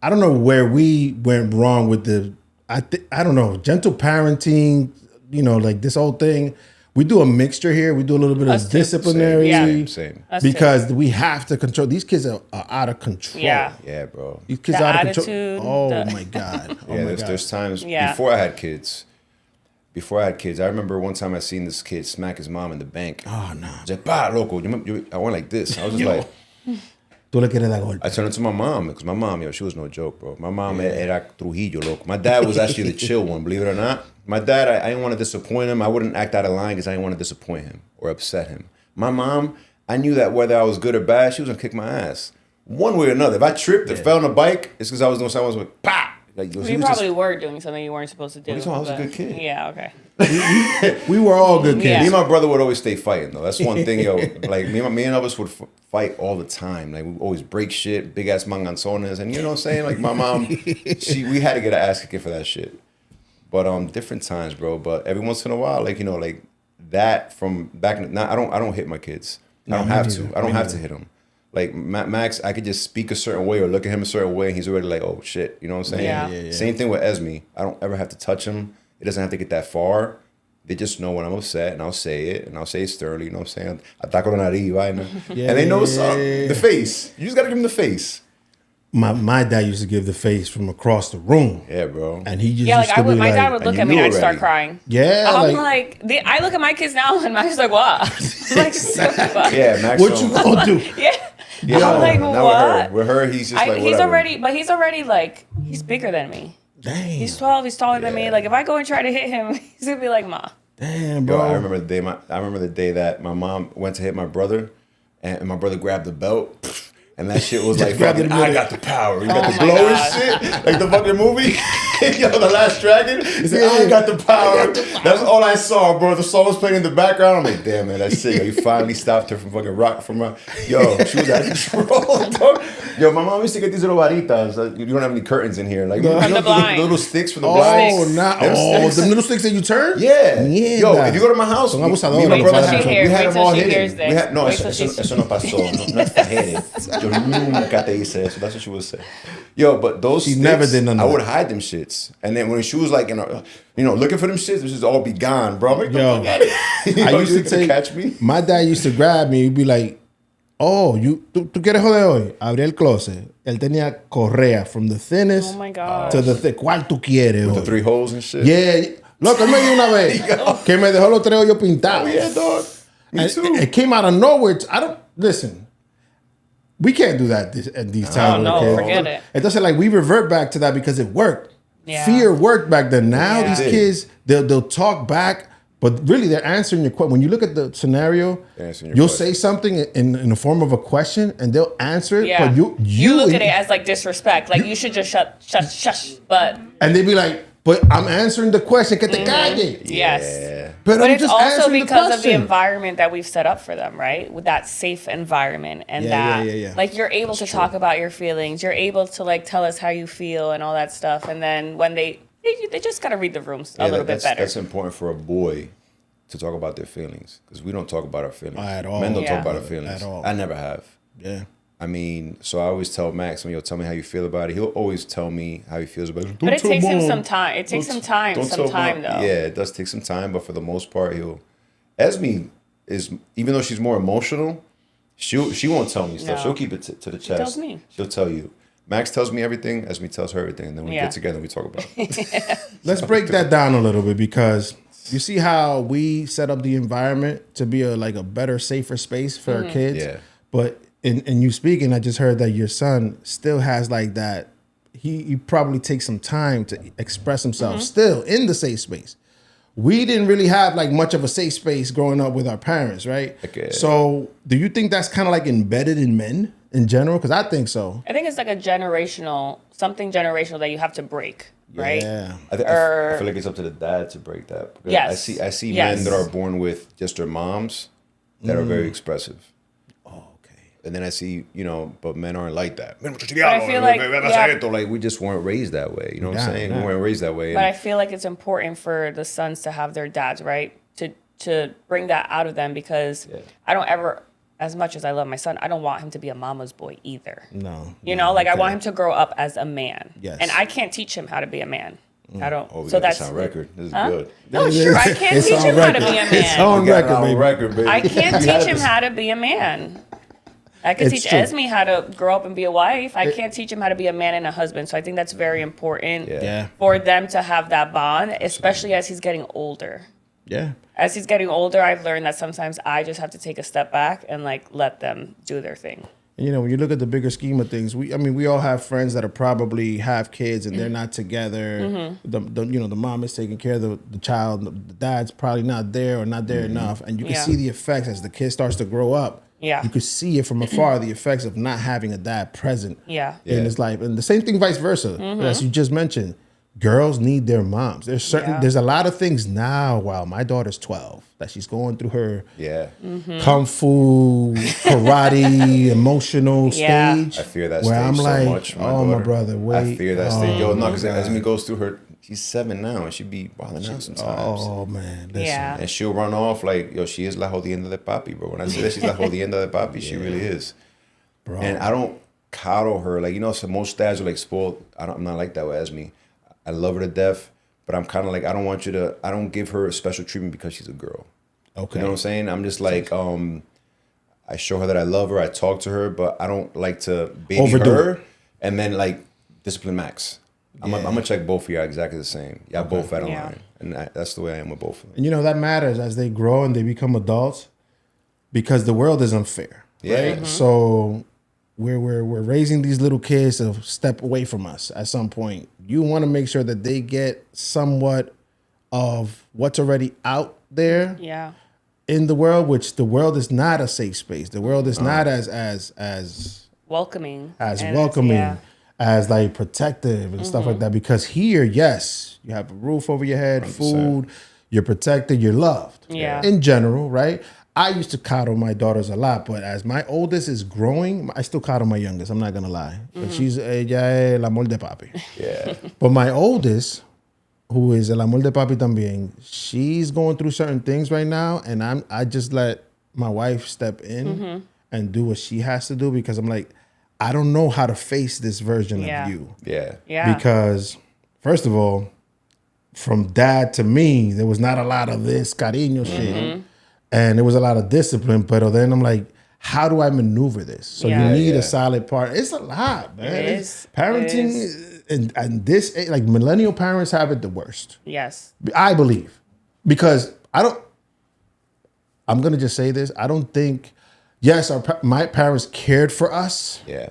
where we went wrong with I don't know, gentle parenting, you know, like this whole thing. We do a mixture here. We do a little bit of disciplinary. Same. Because we have to control. These kids are out of control. Yeah, bro. These kids are out of control. Oh, my God. There's times before I had kids, I remember one time I seen this kid smack his mom in the bank. Oh, no. I was like, pa, loco. I went like this. I was just like... Tú le quieres dar golpe. I turned to my mom, because my mom, she was no joke, bro. My mom era Trujillo, loco. My dad was actually the chill one, believe it or not. My dad, I didn't want to disappoint him. I wouldn't act out of line because I didn't want to disappoint him or upset him. My mom, I knew that whether I was good or bad, she was going to kick my ass. One way or another. If I tripped or fell on a bike, it's because I was doing something, I was like, pah! Like, you probably were doing something you weren't supposed to do. I was a good kid. Yeah, okay. We were all good kids. Yeah. Me and my brother would always stay fighting, though. That's one thing, yo. Like, me and Elvis would fight all the time. Like, we would always break shit, big-ass manganzones. And you know what I'm saying? Like, my mom, we had to get an ass kicking for that shit. But different times, bro. But every once in a while, like, you know, like, that from back in the... I don't hit my kids. I don't have to. I don't have to hit them. Like, Max, I could just speak a certain way or look at him a certain way, and he's already like, oh, shit. You know what I'm saying? Yeah. Same thing with Esme. I don't ever have to touch him. It doesn't have to get that far. They just know when I'm upset, and I'll say it, and I'll say it sternly. You know what I'm saying? Ataco la nariz, vaina. And they know what's up. The face. You just got to give them the face. My dad used to give the face from across the room. Yeah, bro. And he just like my dad would look at me and I'd start crying. Yeah. I'm like I look at my kids now and Max is like, what? Like, yeah, Max. What you gonna do? Yeah. I'm like, what? With her, he's just like, he's whatever. he's already like, he's bigger than me. Damn. He's 12, he's taller than me. Like, if I go and try to hit him, he's gonna be like, ma. Damn, bro. Yo, I remember the day that my mom went to hit my brother, and my brother grabbed the belt. And that shit was like, fucking, I got the power. You got the blow and shit. Like the fucking movie. Yo, The Last Dragon. He said, I got the power. That's all I saw, bro. The song was playing in the background. I'm like, damn, man, that's sick. You finally stopped her from fucking rock from her. Yo, she was out of control, dog. Yo, my mom used to get these little varitas. You don't have any curtains in here. Like, you know, the little sticks for the blinds. The little sticks that you turn? Yeah. Yo, if you go to my house, me and my brother we had them all hidden. No, eso no pasó. No exageres. Yo nunca te hice eso. That's what she would say. Yo, but those she sticks, never did none of I would that. hide them shits. And then when she was like, looking for them shits, this is all be gone, bro. I'm like, yo, I used to catch me. My dad used to grab me. He'd be like, oh, ¿tú quieres joder hoy? Abría el closet. Él tenía correa from the thinnest to the thick. ¿Cuál tú quieres? With the 3 holes and shit. Yeah. Loco, él me dio una vez que me dejó los 3 hoyos pintados. Oh, yeah, dog. Me too. It came out of nowhere. Listen. We can't do that at these times. No, forget it. Entonces, like, we revert back to that because it worked. Yeah. Fear worked back then. Now these kids, they'll talk back, but really they're answering your question. When you look at the scenario, you'll say something in the form of a question, and they'll answer it. Yeah. But you look at it as like disrespect. Like, you should just shush. But and they'd be like, But I'm answering the question. Que te calle. Yes. But But I'm it's just also answering because of the question. environment that we've set up for them, right? With that safe environment and Yeah. like you're able to talk about your feelings. You're able to like tell us how you feel and all that stuff. And then when they just got to read the rooms a little bit better. That's important for a boy to talk about their feelings because we don't talk about our feelings. At all. Men don't Yeah. talk about our feelings. At all. I never have. Yeah. I mean, so I always tell Max, when he'll tell me how you feel about it, he'll always tell me how he feels about it. But it takes him some time. It takes some time though. Yeah, it does take some time, but for the most part, Esme is, even though she's more emotional, she won't tell me stuff. No. She'll keep it to the chest. tells me. She'll tell you. Max tells me everything, Esme tells her everything, and then we Yeah. get together and we talk about it. Let's break that down a little bit because you see how we set up the environment to be a better, safer space for our kids. Yeah. But in you speaking, I just heard that your son still has like that. He probably takes some time to express himself still in the safe space. We didn't really have like much of a safe space growing up with our parents, right? Okay. So do you think that's kind of like embedded in men in general? Because I think so. I think it's like something generational that you have have right? Yeah. I feel like it's up to the dad to break that. Because Yes. I see Yes. men that are born with just their moms that are very expressive. And then I see, but men aren't like that. I feel like, Like we just weren't raised that way. You know what I'm saying? Yeah. We weren't raised that way. But I feel like it's important for the sons to have their dads, right? To bring that out of them because I don't ever, as much as I love my son, I don't want him to be a mama's boy either. No. I want him to grow up as a man. Yes. And I can't teach him how to be a man. I don't. Oh, we so got that's this on record. This is good. No, sure. I can't It's teach on him how to record. be a It's man. on We got it record, on baby. record, baby. I can't teach him how to be a man. I can It's teach true. Esme how to grow up and be a wife. I can't teach him how to be a man and a husband. So I think that's very important Yeah. for them to have that bond, especially as he's getting older. Yeah. As he's getting older, I've learned that sometimes I just have to take a step back and like let them do their thing. And, when you look at the bigger scheme of things, we all have friends that are probably have kids and they're not together. The mom is taking care of the child. The dad's probably not there or not there enough. And you can see the effects as the kid starts to grow up. Yeah. You could see it from afar, the effects of not having a dad present Yeah. in his life. And the same thing vice versa, as you just mentioned. Girls need their moms. There's a lot of things now while my daughter's 12 that she's going through her kung fu, karate, emotional stage. I fear that where stage I'm so like, much. My brother, wait. I fear that stage. Yo, no, because God. Esme goes through her. She's 7 now, and she be wilding out sometimes. Oh man, listen. Yeah. And she'll run off like, she is la jodienda de papi, bro. When I say that she's la jodienda de papi, she really is. Bro. And I don't coddle her. Like, so most dads are like spoiled. I'm not like that with Esme. I love her to death, but I'm kind of like, I don't give her a special treatment because she's a girl. Okay. You know what I'm saying? I'm just like, I show her that I love her. I talk to her, but I don't like to baby Overdo her it. and then like discipline Max. I'm gonna check both of y'all exactly the same. Y'all both out of Yeah. line, and that's the way I am with both of them. And that matters as they grow and they become adults because the world is unfair. Yeah. Right? So we're raising these little kids to step away from us at some point. You want to make sure that they get somewhat of what's already out there Yeah. in the world, which the world is not a safe space. The world is not as Welcoming. as And welcoming, yeah. as like protective and stuff like that. Because here, yes, you have a roof over your head, 100%. food, you're protected, you're loved. Yeah. In general, right? I used to coddle my daughters a lot, but as my oldest is growing, I still coddle my youngest. I'm not gonna lie, but she's ella es el amor de papi. Yeah. But my oldest, who is el amor de papi también, she's going through certain things right now, and I just let my wife step in and do what she has to do because I'm like, I don't know how to face this version Yeah. of you. Yeah. Yeah. Because first of all, from dad to me, there was not a lot of this cariño shit. And there was a lot of discipline, but then I'm like, how do I maneuver this? So Yeah. you need Yeah. a solid partner. It's a lot, man. It It's- is. Parenting It is. and this, like millennial parents have it the worst. Yes. I believe. Because I'm going to just say this. I don't think, yes, my parents cared for us, Yeah.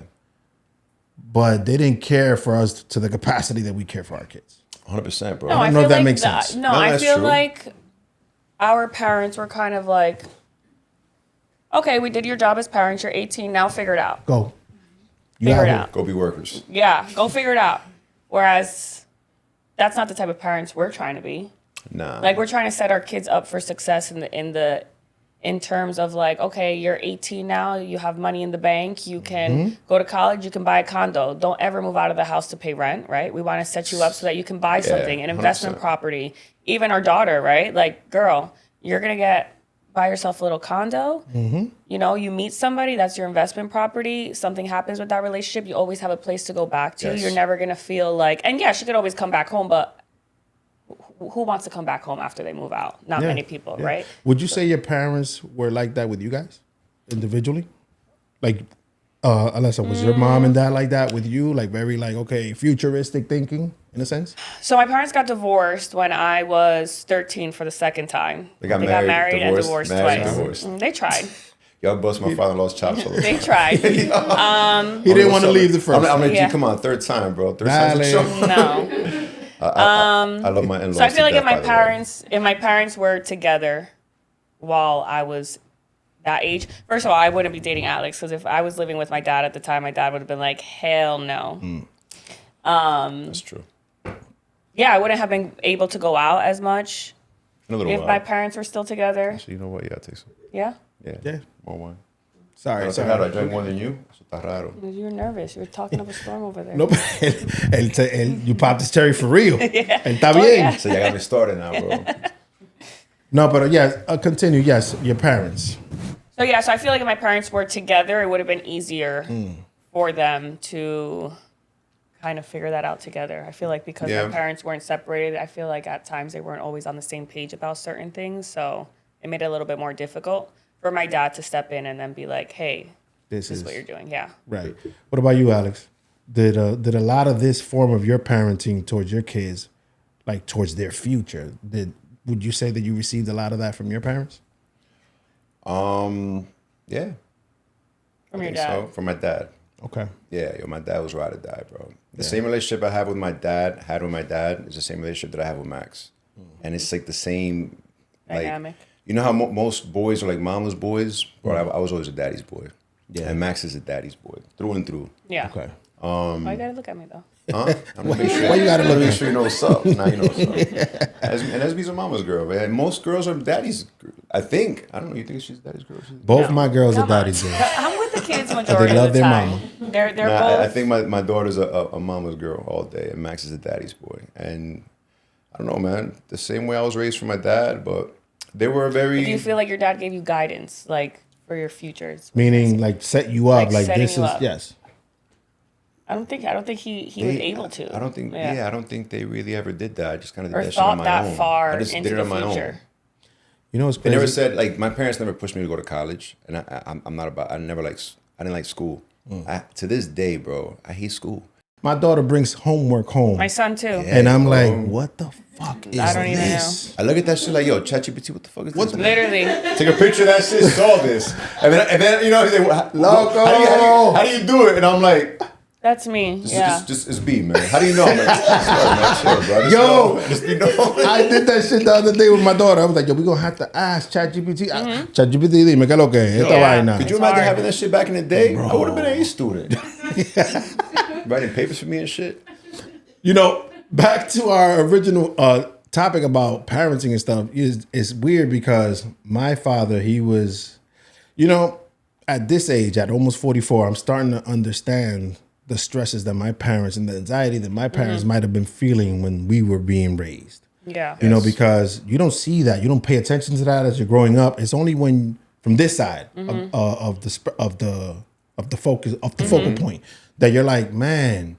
but they didn't care for us to the capacity that we care for our kids. 100%, bro. No, I don't know if that like makes sense. No, No, I that's feel true. like our parents were kind of like, okay, we did your job as parents. You're 18 now. Figure it out. Go. You Figure out it here. out. Go be workers. Yeah, go figure it out. Whereas that's not the type of parents we're trying to be. Nah. Like, we're trying to set our kids up for success in terms of like, okay, you're 18 now, you have money in the bank, you can go to college, you can buy a condo. Don't ever move out of the house to pay rent, right? We want to set you up so that you can buy something, an investment 100%. property. Even our daughter, right? Like, girl, you're going to buy yourself a little condo. You know, you meet somebody, that's your investment property. Something happens with that relationship, you always have a place to go back to. Yes. You're never going to feel like, and yeah, she could always come back home, but who wants to come back home after they move out? Not many people, right? Would you say your parents were like that with you guys individually? Like, Alessa, was your mom and dad like that with you? Like, very like, okay, futuristic thinking in a sense? So my parents got divorced when I was 13 for the second time. They got married, and divorced married, twice. divorced. They tried. Y'all bust my father-in-law's chops all the They time. tried. He didn't want to leave the first. I'm like, Yeah. G, come on, third time, bro. Third time's a Dale. charm. No. I love my in-laws. So I feel like to if death, my parents were together while I was that age, first of all, I wouldn't be dating Alex, because if I was living with my dad at the time, my dad would have been like, hell no. That's true. Yeah, I wouldn't have been able to go out as much In a little if while. my parents were still together. So you know what? Yeah, I'll take some. Yeah? Yeah. More wine. Sorry, Sorry. I sorry. drank more than you. Eso está raro. You were nervous. You were talking up a storm over there. Nope. You popped this cherry for real. And está Oh, bien. yeah. So you got me started now, bro. No, but yes, continue. Yes, your parents. So yeah, so I feel like if my parents were together, it would have been easier for them to kind of figure that out together. I feel like because Yeah. my parents weren't separated, I feel like at times they weren't always on the same page about certain things. So it made it a little bit more difficult for my dad to step in and then be like, hey, This this is what you're doing. Yeah. right. What about you, Alex? Did a lot of this form of your parenting towards your kids, like towards their future, would you say that you received a lot of that from your parents? Yeah. From I your think dad. So. From my dad. Okay. Yeah, yo, my dad was ride or die, bro. The same relationship I had with my dad is the same relationship that I have with Max. And it's like the same Dynamic. You know how most boys are like mama's boys? Bro, I was always a daddy's boy. Yeah. And Max is a daddy's boy, through and through. Yeah. Okay. Why you gotta look at me though? Huh? I'm gonna make sure, Why you gotta look make at sure you know what's up. Now you know what's up. And Esby's a mama's girl, man. Most girls are daddy's. I think. I don't know. You think she's daddy's girl? Both my girls are Come on. daddy's girls. I'm with the kids majority love of the their time. mama. They're Nah, both. I think my daughter's a mama's girl all day, and Max is a daddy's boy. And I don't know, man. The same way I was raised from my dad, but they were very. Do you feel like your dad gave you guidance, like for your futures? Meaning, like, set you up. Like Like, setting this you is, up. yes. I don't think he was able to. I don't think. Yeah. I don't think they really ever did that. I just kind of did Or that shit on thought my that own. far I just into did it the on my own. future. You know what's They crazy? never said like my parents never pushed me to go to college, and I'm not about. I didn't like school. To this day, bro, I hate school. My daughter brings homework home. My son too. and I'm bro. like, what the fuck is I don't even this? I look at that shit like, yo, ChatGPT, what the fuck is this? man? Literally. Take a picture of that shit, solve this, and then you know, he's like, Loco. how do you do it? And I'm like, That's me. Yeah. just it's B, man. How do you know? I'm like, sorry, man, chill, bro. Just Yo. know. Just you know. I did that shit the other day with my daughter. I was like, yo, we gonna have to ask ChatGPT. ChatGPT, dime qué lo que es esta Yeah. vaina. Could you It's imagine hard. having that shit back in the day? I would have been an A student. Writing papers for me and shit. You know, back to our original topic about parenting and stuff. It's weird because my father, he was, you know, at this age, at almost 44, I'm starting to understand the stresses that my parents and the anxiety that my parents might have been feeling when we were being raised. Yeah. You know, because you don't see that, you don't pay attention to that as you're growing up. It's only when from this side of the focus of the focal point that you're like, man,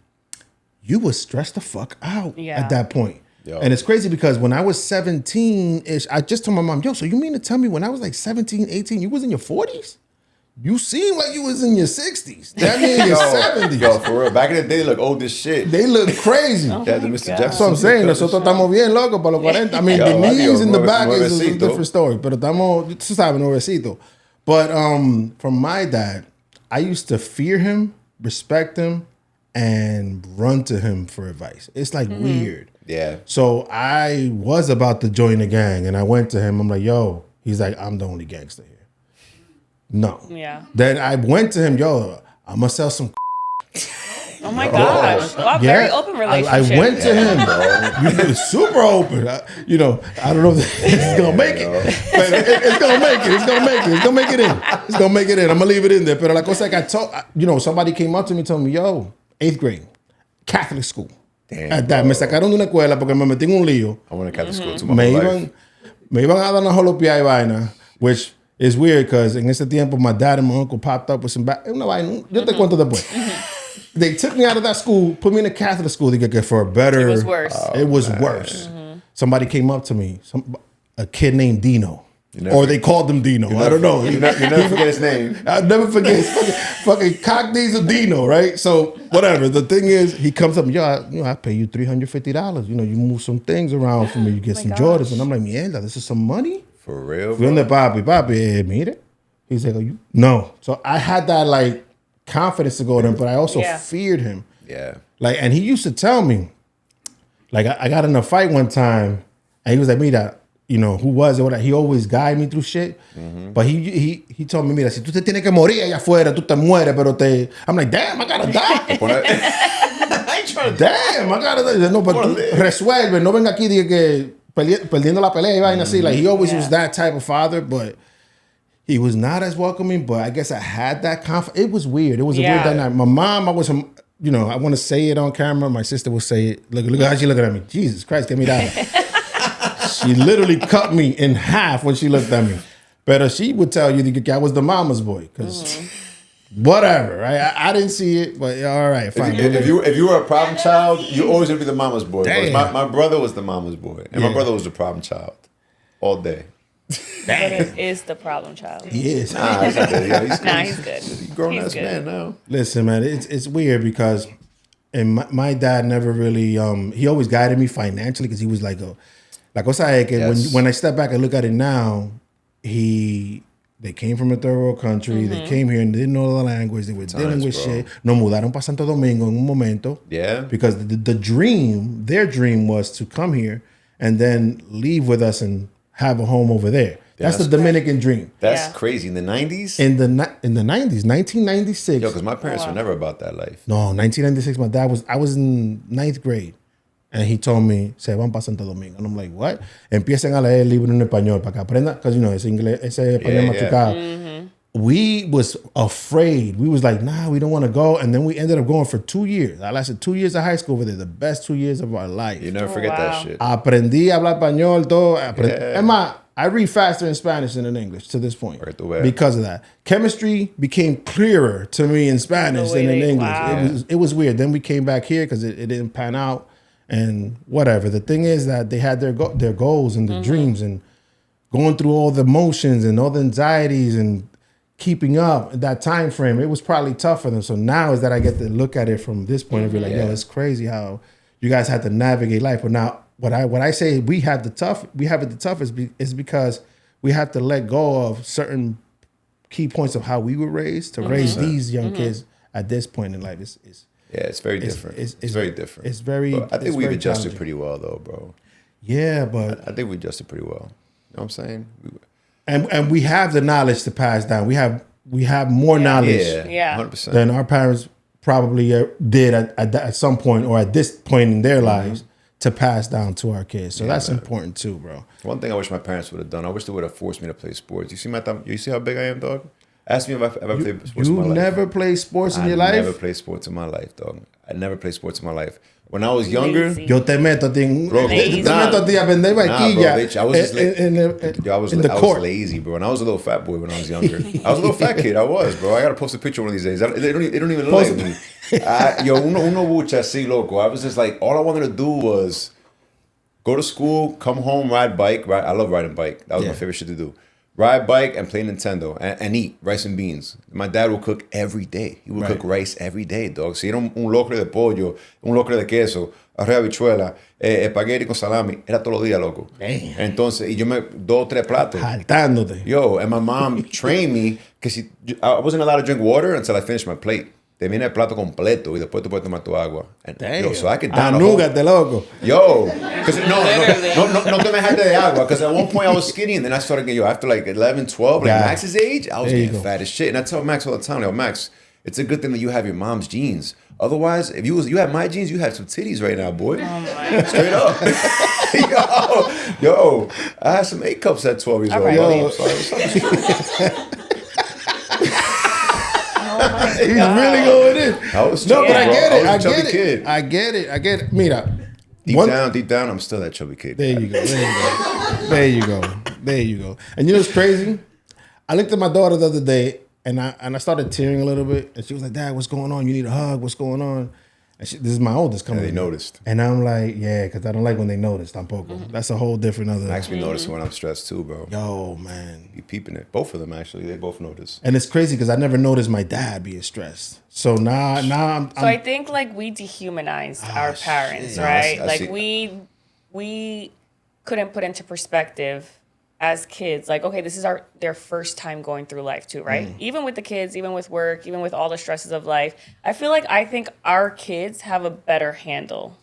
you was stressed the fuck out Yeah. at that point. Yo. And it's crazy because when I was 17-ish, I just told my mom, yo, so you mean to tell me when I was like 17, 18, you was in your 40s? You seem like you was in your 60s. That means your 70s. Yo, for real. Back in the day, they look old as shit. They look crazy. Yeah, the Mr. God. Jefferson. That's what I'm saying. Nosotros estamos bien locos para los 40. I mean, Yo, the knees in the nueve- back is a nuevecito. different story. Pero estamos, tú sabes, nuevecito. But from my dad, I used to fear him, respect him, and run to him for advice. It's like weird. Yeah. So I was about to join the gang, and I went to him. I'm like, yo. He's like, I'm the only gangster here. No. Yeah. Then I went to him, yo, I'm going to sell some Oh my gosh. Wow, very open relationship. I went to him. You super open. I don't know if it's gonna make it. But it's gonna make it. It's gonna make it in. It's gonna make it in. I'm gonna leave it in there. But like I told, somebody came up to me and told me, yo, 8th grade, Catholic school. Damn, At that, me sacaron de una escuela porque me metí en un lío. I went to Catholic school too. My whole life. Me iban a dar una jolopeada y vaina, which is weird because en ese tiempo my dad and my uncle popped up with some una vaina. Yo te cuento después. They took me out of that school, put me in a Catholic school to get for a better. It was worse. It was worse. Somebody came up to me, a kid named Dino. Or they called him Dino. I don't know. You never forget his name. I'll never forget his fucking cock diesel Dino, right? So whatever. The thing is, he comes up, I pay you $350. You move some things around for me. You get some Jordans. And I'm like, mierda, this is some money? For real, bro? Papi, mire. He's like, no. So I had that like confidence to go to him, but I also feared him. Yeah. Like, and he used to tell me, like, I got in a fight one time, and he was like, mira, who was it? Whatever. He always guided me through shit. But he told me, mira, si tú te tienes que morir allá afuera, tú te mueres, pero te... I'm like, damn, I gotta die. Damn, I gotta die. No, but resuelve. No venga aquí diga que perdiendo la pelea y vaina así. Like, he always was that type of father, but he was not as welcoming, but I guess I had that confidence. It was weird. It was a weird dynamic. My mom, I was... I want to say it on camera. My sister will say it. Look how she looking at me. Jesus Christ, get me down. She literally cut me in half when she looked at me. But she would tell you that I was the mama's boy. Because whatever, right? I didn't see it, but all right, fine. If you were a problem child, you always going to be the mama's boy. My brother was the mama's boy. And my brother was the problem child. All day. But it is the problem child. He is. Nah, he's not good. He's good. He's a grown-ass man now. Listen, man, it's weird because my dad never really, he always guided me financially because he was like La cosa es que when I step back and look at it now, they came from a third world country. They came here and they didn't know the language. They were dealing with shit. Nos mudaron para Santo Domingo en un momento. Yeah. Because their dream was to come here and then leave with us and have a home over there. That's the Dominican dream. That's crazy. In the 90s? In the 90s, 1996. Yo, because my parents were never about that life. No, 1996, my dad I was in 9th grade. And he told me, se van para Santo Domingo. And I'm like, what? Empiecen a leer el libro en español para que aprendan. Because, ese español machucado. We was afraid. We was like, nah, we don't want to go. And then we ended up going for 2 years. I lasted 2 years of high school over there. The best 2 years of our life. You never forget that shit. Aprendí a hablar español, todo. Es más, I read faster in Spanish than in English to this point because of that. Chemistry became clearer to me in Spanish than in English. Wow. It was weird. Then we came back here because it didn't pan out. And whatever. The thing is that they had their goals and their dreams and going through all the emotions and all the anxieties and keeping up at that time frame. It was probably tough for them. So now is that I get to look at it from this point of view, like, yo, it's crazy how you guys had to navigate life. But now what I say we have it the toughest is because we have to let go of certain key points of how we were raised to raise these young kids at this point in life. It's very different. It's very different. It's very. But I think we've adjusted pretty well, though, bro. Yeah, but I think we adjusted pretty well. You know what I'm saying? And we have the knowledge to pass down. We have more knowledge, 100%, than our parents probably did at some point or at this point in their lives to pass down to our kids. So that's important too, bro. One thing I wish my parents would have done. I wish they would have forced me to play sports. You see my thumb? You see how big I am, dog? Ask me if I've ever played sports in my life. You never played sports in your life? I never played sports in my life, dog. I never played sports in my life. When I was younger... Yo te meto a ti. Bro, te meto a ti a vender vaquilla. I was lazy, bro. And I was a little fat boy when I was younger. I was a little fat kid. I was, bro. I got to post a picture one of these days. They don't even look like me. Uno bucha así, loco. I was just like, all I wanted to do was go to school, come home, ride bike. I love riding bike. That was my favorite shit to do. Ride bike and play Nintendo and eat rice and beans. My dad would cook every day. He would cook rice every day, dog. Si era un locro de pollo, un locro de queso, arroz de habichuela, espagueti con salami, era todos los días, loco. Damn. Entonces, y yo me 2 o 3 platos. Saltándote. Yo, and my mom trained me because I wasn't allowed to drink water until I finished my plate. Termina el plato completo y después tú puedes tomar tu agua. Yo, so I could down Anúgate, loco. Yo, because no te me jarte de agua. Because at one point I was skinny and then I started getting, after like 11, 12, like Max's age, I was getting fat as shit. And I tell Max all the time, Max, it's a good thing that you have your mom's genes. Otherwise, if you had my genes, you had some titties right now, boy. Oh my Straight up. yo, I had some A cups at 12 years All old. right, Yo, babe. He's really going in. I was No, chubby, but I bro. get I it. was I a chubby get kid. it. I get it. I get it. Mira. Deep down, I'm still that chubby kid. There you go. There you go. There you go. And you know what's crazy? I looked at my daughter the other day, and I started tearing a little bit, and she was like, "Dad, what's going on? You need a hug. What's going on?" And this is my oldest coming. Yeah, they noticed. And I'm like, yeah, because I don't like when they notice. Tampoco. That's a whole different other. I actually notice when I'm stressed too, bro. Yo, man. You peeping it. Both of them actually. They both notice. And it's crazy because I never noticed my dad being stressed. So now I'm So I think like we dehumanized our parents, shit. right? I Like see. we couldn't put into perspective as kids, like, okay, this is their first time going through life too, right? Even with the kids, even with work, even with all the stresses of life, I think our kids have a better handle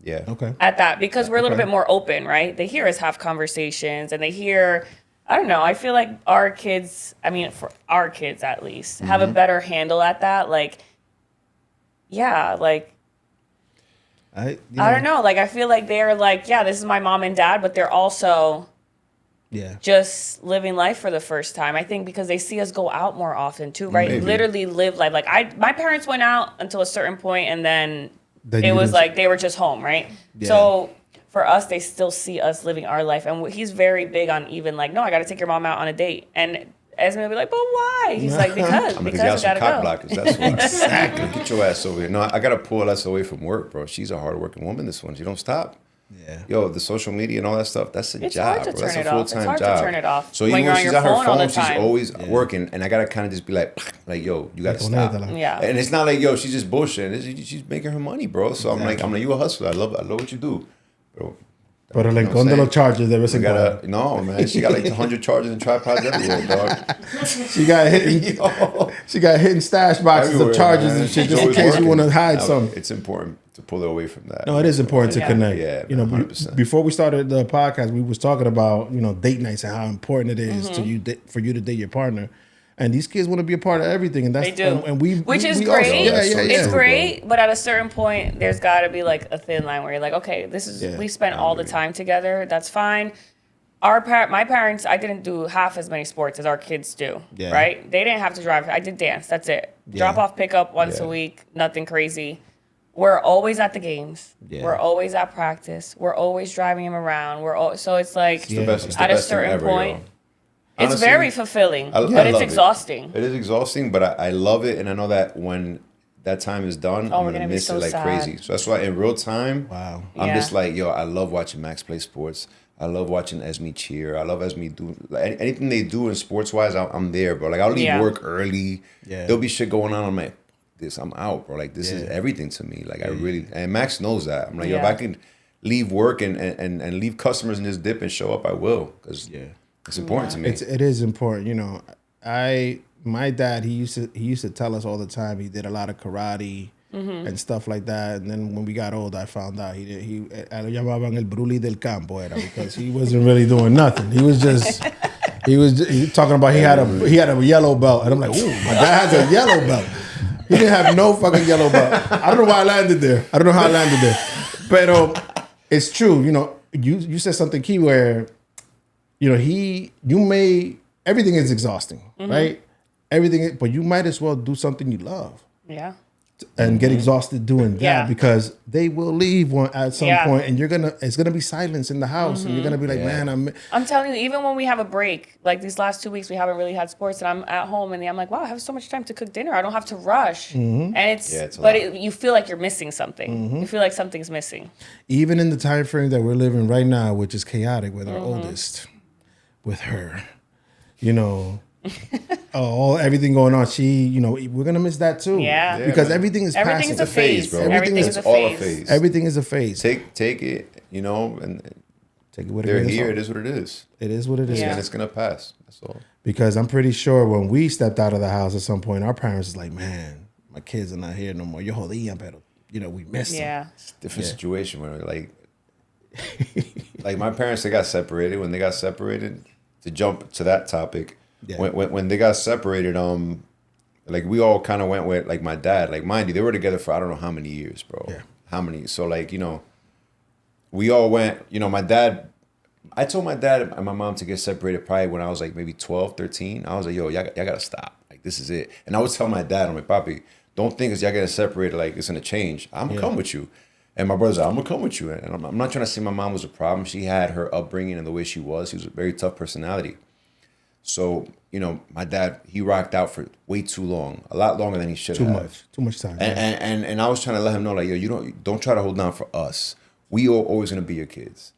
Yeah. okay. at that because we're a little Okay. bit more open, right? They hear us have conversations and they hear, I don't know, I feel like our kids, for our kids at least, have a better handle at that. Like, yeah, like, I don't know. Like, I feel like they're like, yeah, this is my mom and dad, but they're also Yeah. just living life for the first time. I think because they see us go out more often too, right? Maybe. Literally live life. Like my parents went out until a certain point and then Then it you was just- like they were just home, right? Yeah. So for us, they still see us living our life. And he's very big on even like, no, I got to take your mom out on a date. And Esme will be like, but why? He's like, because Because we y'all some gotta cock go. blockers. That's why. Exactly. Get your ass over here. No, I gotta pull us away from work, bro. She's a hardworking woman. This one, she don't stop. Yeah. Yo, the social media and all that stuff, that's a It's job, hard to bro. turn That's a it off. It's full-time hard to job. turn it off So when even you're when on she's your at her phone all the phone, she's time. always working, and I gotta kind of just be like, yo, you gotta stop. Conectala. Yeah. And it's not like, yo, she's just bullshitting. She's making her money, bro. So I'm like, you a hustler. I love what you do, bro. Pero le You know what I'm encontré los saying? charges de vez We en cuando. gotta, no, man. She got like 100 chargers and tripods everywhere, dog. She got hidden. Yo. She got hidden stash boxes Everywhere, of charges man. and shit She's just in always case you working. want to hide No, something. It's important to pull her away from that. No, it is important to Yeah. connect. Yeah, you know, 100%. before we started the podcast, we was talking about date nights and how important it is to you for you to date your partner. And these kids want to be a part of everything, and that's They do. And we, Which is we great. Also, yeah, That's yeah, so yeah. It's true, great, but at a certain point, there's got to be like a thin line where you're like, okay, this is Yeah, we spent all the time together. That's fine. My parents, I didn't do half as many sports as our kids do. Yeah. Right? They didn't have to drive. I did dance. That's it. Drop off, pick up once a Yeah. week. Nothing crazy. We're always at the games. Yeah. We're always at practice. We're always driving him around. So it's like It's the best, it's the at a best thing certain ever, point, yo. it's Honestly, very fulfilling, I but love it's it. exhausting. It is exhausting, but I love it, and I know that when that time is done, Oh, I'm we're gonna gonna be miss so it like sad. crazy. So that's why in real time, Wow. I'm Yeah. just like, yo, I love watching Max play sports. I love watching Esme cheer. I love Esme do like, anything they do in sports wise. I'm there, bro. Like I'll leave Yeah. work early. Yeah. There'll be shit going on. I'm like, I'm out, bro. Like this is Yeah. everything to me. Like I really, and Max knows that. I'm like, yo, if Yeah. I can leave work and leave customers in this dip and show up, I will, because it's important to me. It is important. My dad, he used to tell us all the time. He did a lot of karate and stuff like that. And then when we got old, I found out he lo llamaban el Bruli del campo era because he wasn't really doing nothing. He was talking about he had a yellow belt, and I'm like, ooh, my dad has a yellow belt. He didn't have no fucking yellow belt. I don't know why I landed there. I don't know how I landed there, but it's true. You said something key where everything is exhausting, right? Everything, but you might as well do something you love Yeah. and get exhausted doing that Yeah. because they will leave at some Yeah. point, and it's gonna be silence in the house, and you're gonna be like, man, I'm telling you, even when we have a break, like these last 2 weeks, we haven't really had sports, and I'm at home, and I'm like, wow, I have so much time to cook dinner. I don't have to rush, and it's a lot. you feel like you're missing something. You feel like something's missing. even in the time frame that we're living right now, which is chaotic with our oldest, with her, everything going on. We're gonna miss that too. Yeah. Yeah, because man. everything is Everything passing. is a phase, bro. Everything is It's a all a phase. phase. Everything is a phase. Take it, and Take it with they're a grain of here. salt. It is what it is. It is what it is. Yeah. And it's gonna pass. That's all. Because I'm pretty sure when we stepped out of the house at some point, our parents was like, man, my kids are not here no more. Yo jodían, pero, we missed them. Yeah. It's a different situation where like my parents, they got separated. When they got separated, to jump to that topic, Yeah. when they got separated, Like we all kind of went with like my dad. Like mind you, they were together for I don't know how many years, bro. Yeah. How many? So like we all went. My dad. I told my dad and my mom to get separated probably when I was like maybe 12, 13. I was like, yo, y'all gotta stop. Like this is it. And I would tell my dad, I'm like, Papi, don't think as y'all getting separated like it's gonna change. I'm gonna come with you. And my brother's like, I'm gonna come with you. And I'm not trying to say my mom was a problem. She had her upbringing and the way she was. She was a very tough personality. So, my dad, he rocked out for way too long, a lot longer than he should have. Too much time. And I was trying to let him know, like, yo, you don't try to hold down for us. We are always gonna be your kids,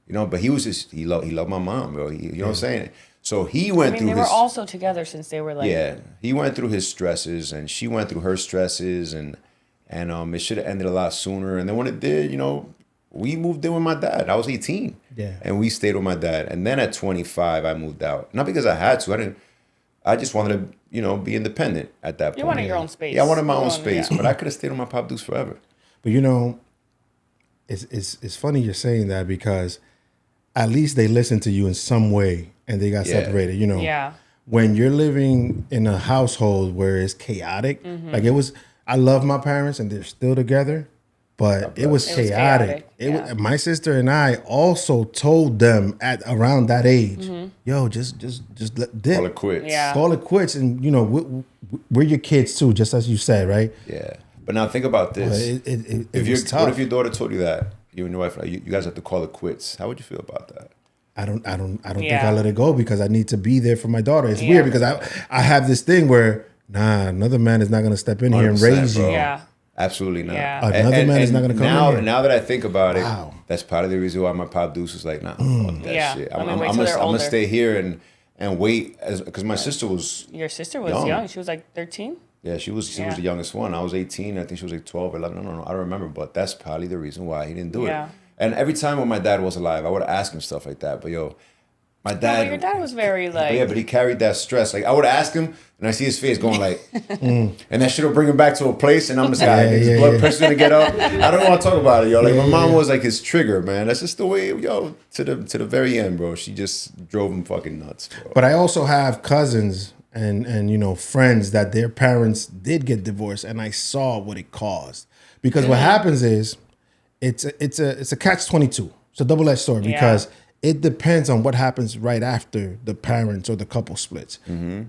But he was he loved my mom, bro. You know what I'm saying? So he went through. They were also together since they were like. Yeah, he went through his stresses, and she went through her stresses, and it should have ended a lot sooner. And then when it did, we moved in with my dad. I was 18. Yeah. And we stayed with my dad. And then at 25, I moved out. Not because I had to. I just wanted to, be independent at that point. You wanted your own space. Yeah, I wanted my own space. But I could have stayed with my pop dukes forever. But it's funny you're saying that because at least they listened to you in some way and they got separated. Yeah. When you're living in a household where it's chaotic, like it was. I love my parents and they're still together. But it was chaotic. My sister and I also told them at around that age, yo, just dip. Call it quits. Yeah. Call it quits. And, we're your kids too, just as you said, right? Yeah. But now think about this. It was tough. What if your daughter told you that? You and your wife, like, you guys have to call it quits. How would you feel about that? I don't think I let it go because I need to be there for my daughter. It's weird because I have this thing where, another man is not going to step in here and raise bro. you. Yeah. Absolutely not. Yeah. Another man is not going to come in here. Now that I think about it, that's part of the reason why my pop deuce was like, fuck that shit. I'm gonna stay here and wait because my sister was. Your sister was young. She was like 13. Yeah, she was the youngest one. I was 18. I think she was like 12 or 11. No, I don't remember. But that's probably the reason why he didn't do it. And every time when my dad was alive, I would ask him stuff like that. But my dad. No, your dad was very like. Yeah, but he carried that stress. Like I would ask him, and I see his face going like, and that shit will bring him back to a place, and I'm just like, his blood pressure's gonna get up. I don't want to talk about it, yo. Like my mom was like his trigger, man. That's just the way, to the very end, bro. She just drove him fucking nuts, bro. But I also have cousins and friends that their parents did get divorced, and I saw what it caused. Because what happens is, it's a catch-22. It's a double-edged sword because it depends on what happens right after the parents or the couple splits.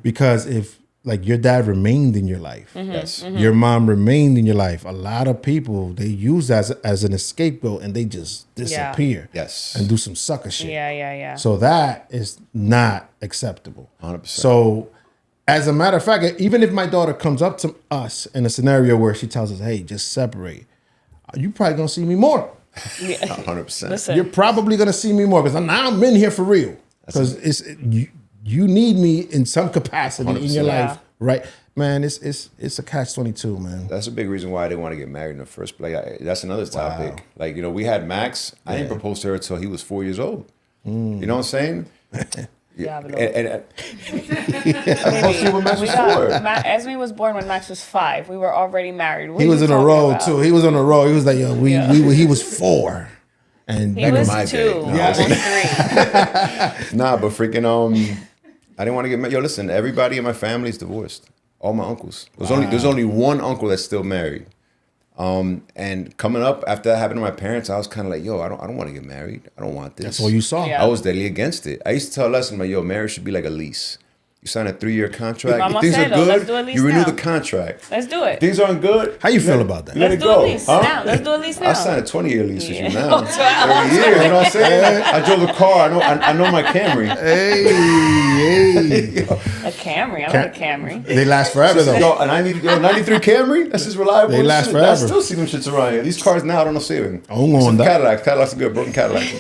Because if like your dad remained in your life, your mom remained in your life, a lot of people, they use that as an scapegoat and they just disappear and do some sucker shit. Yeah. So that is not acceptable. 100%. So as a matter of fact, even if my daughter comes up to us in a scenario where she tells us, hey, just separate, you probably gonna see me more. 100%. Listen. You're probably gonna see me more because now I'm in here for real. Because you need me in some capacity in your life, right? Man, it's a catch-22, man. That's a big reason why I didn't want to get married in the first place. That's another topic. Wow. Like we had Max. I didn't propose to her until he was 4 years old. You know what I'm saying? Yeah, I proposed to him when Max was 4. Esme was born when Max was 5. We were already married. He was on the road too. He was on the road. He was like, yo, he was 4. And he was 2, almost 3. Nah, but freaking I didn't want to get married. Yo, listen, everybody in my family is divorced. All my uncles. There's only one uncle that's still married. And coming up after that happened to my parents, I was kind of like, yo, I don't want to get married. I don't want this. That's all you saw. Yeah. I was deadly against it. I used to tell Les, yo, marriage should be like a lease. You sign a 3-year contract. Mama If things said, are though, let's good, do a lease you renew now. the contract. Let's do it. Things aren't good. How you feel about that? Let Let's it do a go. lease now. Let's do a lease now. I signed a 20-year lease with you now. Oh, 12. 30 years, you know what I'm saying? I drove the car. I know my Camry. Hey. A Camry. I like a Camry. They last forever though. Yo, a 93 Camry? That's just reliable. They last shit. forever. I still see them shits around here. These cars now, I don't know saving. I'm on that. Cadillacs. Cadillacs are good. Broken Cadillacs.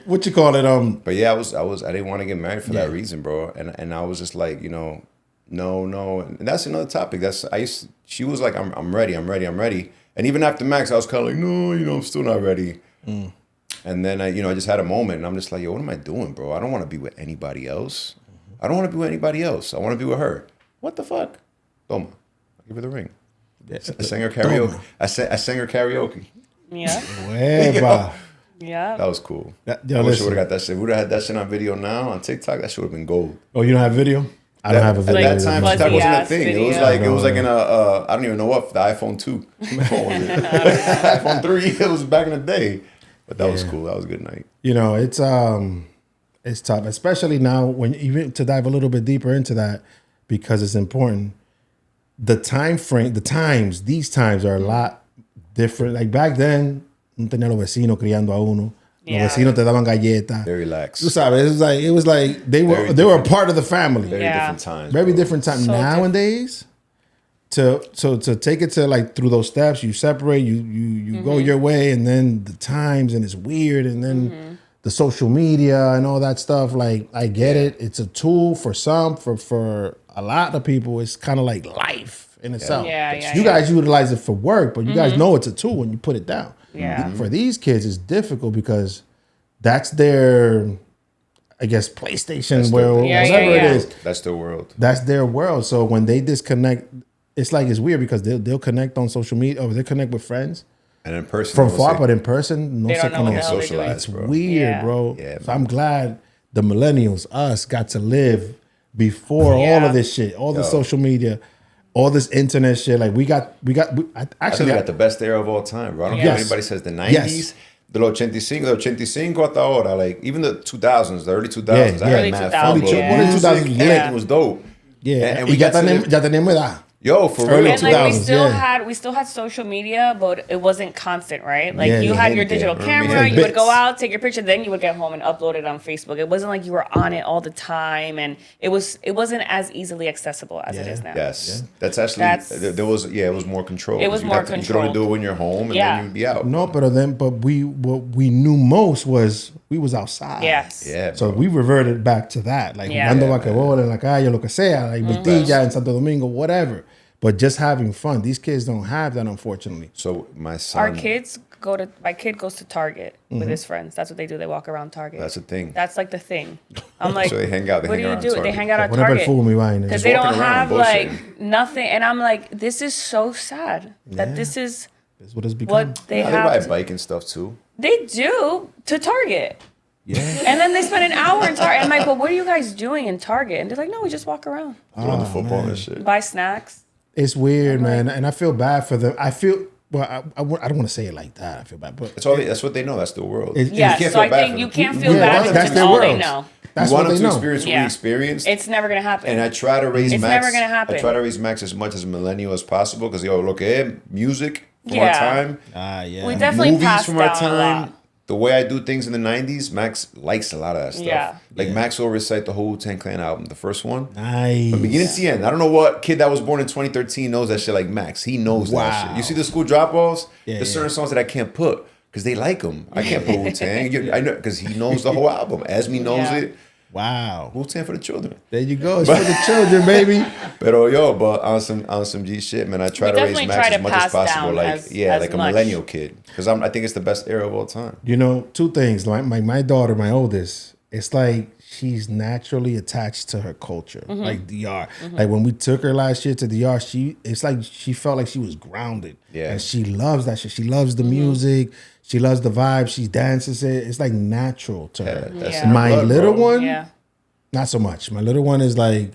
What you call it? But yeah, I didn't want to get married for that reason, bro. And I was just like, no. And that's another topic. She was like, I'm ready. And even after Max, I was kind of like, no, I'm still not ready. And then I just had a moment and I'm just like, yo, what am I doing, bro? I don't want to be with anybody else. I don't want to be with anybody else. I want to be with her. What the fuck? Toma. I'll give her the ring. I sang her karaoke. I sang her karaoke. Yeah. Hueva. Yeah. That was cool. Yo, I wish we listen. would have got that shit. We would have had that shit on video now on TikTok. That shit would have been gold. Oh, you don't have video? I don't have a video. At that time, Fuzzy TikTok wasn't a ass thing. video. It was like in a I don't even know what, the iPhone 2. What was it? iPhone 3. It was back in the day. But that was cool. That was a good night. You know, it's tough, especially now when even to dive a little bit deeper into that because it's important. The time frame, these times are a lot different. Like back then, no tenía los vecinos criando a uno. Yeah. Los vecinos te daban galletas. Very relaxed. Tú sabes, it was like they were a part of the family. Very Yeah. different times. Very bro. different time. So Nowadays, to take it to like through those steps, you separate, you go your way, and then the times, and it's weird, and then the social media and all that stuff. Like I get it, it's a tool for some, for a lot of people, it's kind of like life in itself. You guys utilize it for work, but you guys know it's a tool when you put it down. Yeah. For these kids, it's difficult because that's their, I guess, PlayStation, whatever it is. That's the world. That's their world. So when they disconnect, it's like it's weird because they'll connect on social media or they'll connect with friends And in person. from far, but in person, no They don't know what the se hell they're socialize, doing. It's bro. weird, Yeah. bro. Yeah, So I'm glad the millennials, us, got to live before all Yeah. of this shit, all the social media, all this internet shit. Like we I think we got the best era of all time, bro. I don't care Yes. if anybody says the 90s, the 85 hasta ahora, like even the 2000s, the early 2000s. Yeah, I yeah. had Early mad 2000s, fun, bro. yeah. The music, 2000s, everything was dope. yeah. And we we got to ya tenemos edad. Yo, for Early real. And like 2000s, we still had social media, but it wasn't constant, right? Like Yeah, you yeah. had your Yeah, digital yeah. camera, Yeah, you would go bits. out, take your picture, then you would get home and upload it on Facebook. It wasn't like you were on it all the time, and it wasn't as easily accessible as it is now. Yes. That's actually, there was, it was more control. It was You more could only controlled. do it when you're home and Yeah. then you'd be out. No, but what we knew most was we was outside. Yes. Yeah, So bro. we reverted back to that, like Yeah. jugando Yeah, basquetbol en la calle, lo que sea, like Vitilla in Santo Domingo, whatever. But just having fun. These kids don't have that, unfortunately. So my son. Our kids my kid goes to Target with his friends. That's what they do. They walk around Target. That's the thing. That's like the thing. I'm like, So they hang out. They what hang do you around do? They Target. hang out at Pone Target. perfume y vaina. Because they don't walking around have bullshitting. like nothing. And I'm like, this is so sad that this is That's what it's become. what they They have. ride bike and stuff too. They do to Target. Yeah. And then they spend an hour in Target. I'm like, but what are you guys doing in Target? And they're like, no, we just walk around, Throwing the football and shit. buy snacks. It's weird, man, and I feel bad for them. I feel I don't want to say it like that. I feel bad, but That's what they know. That's the world. It's- Yeah, can't so feel I bad think for you them. can't feel Yeah, bad that's because their all they world. know. that's You want what them they to know. experience what we Yeah. experienced. It's never gonna happen. And I try to raise It's Max. never gonna happen. I try to raise Max as much as a millennial as possible because lo que es music from Yeah. our time, Yeah. we definitely movies passed from our down a lot. time, the way I do things in the '90s. Max likes a lot of that stuff. Yeah. Like Max will recite the whole Wu-Tang Clan album, the first one. Nice. From beginning to end. I don't know what kid that was born in 2013 knows that shit like Max. He knows that Wow. shit. You see the school drop-offs? Yeah, There's yeah. certain songs that I can't put because they like them. I can't put Wu-Tang. I know because he knows the whole album. Esme knows Yeah. it. Wow. Wu-Tang for the children. There you go. It's for the children, baby. But on some G shit, man. I try We to raise definitely Max try as to much as pass possible. down Like as like a much. millennial kid. Because I think it's the best era of all time. You know, two things. Like my daughter, my oldest, it's like she's naturally attached to her culture, like DR. Like when we took her last year to DR, it's like she felt like she was grounded. Yeah. And she loves that shit. She loves the music. She loves the vibe. She dances it. It's like natural to her. That's Yeah. in her My blood, little bro. one, Yeah. not so much. My little one is like,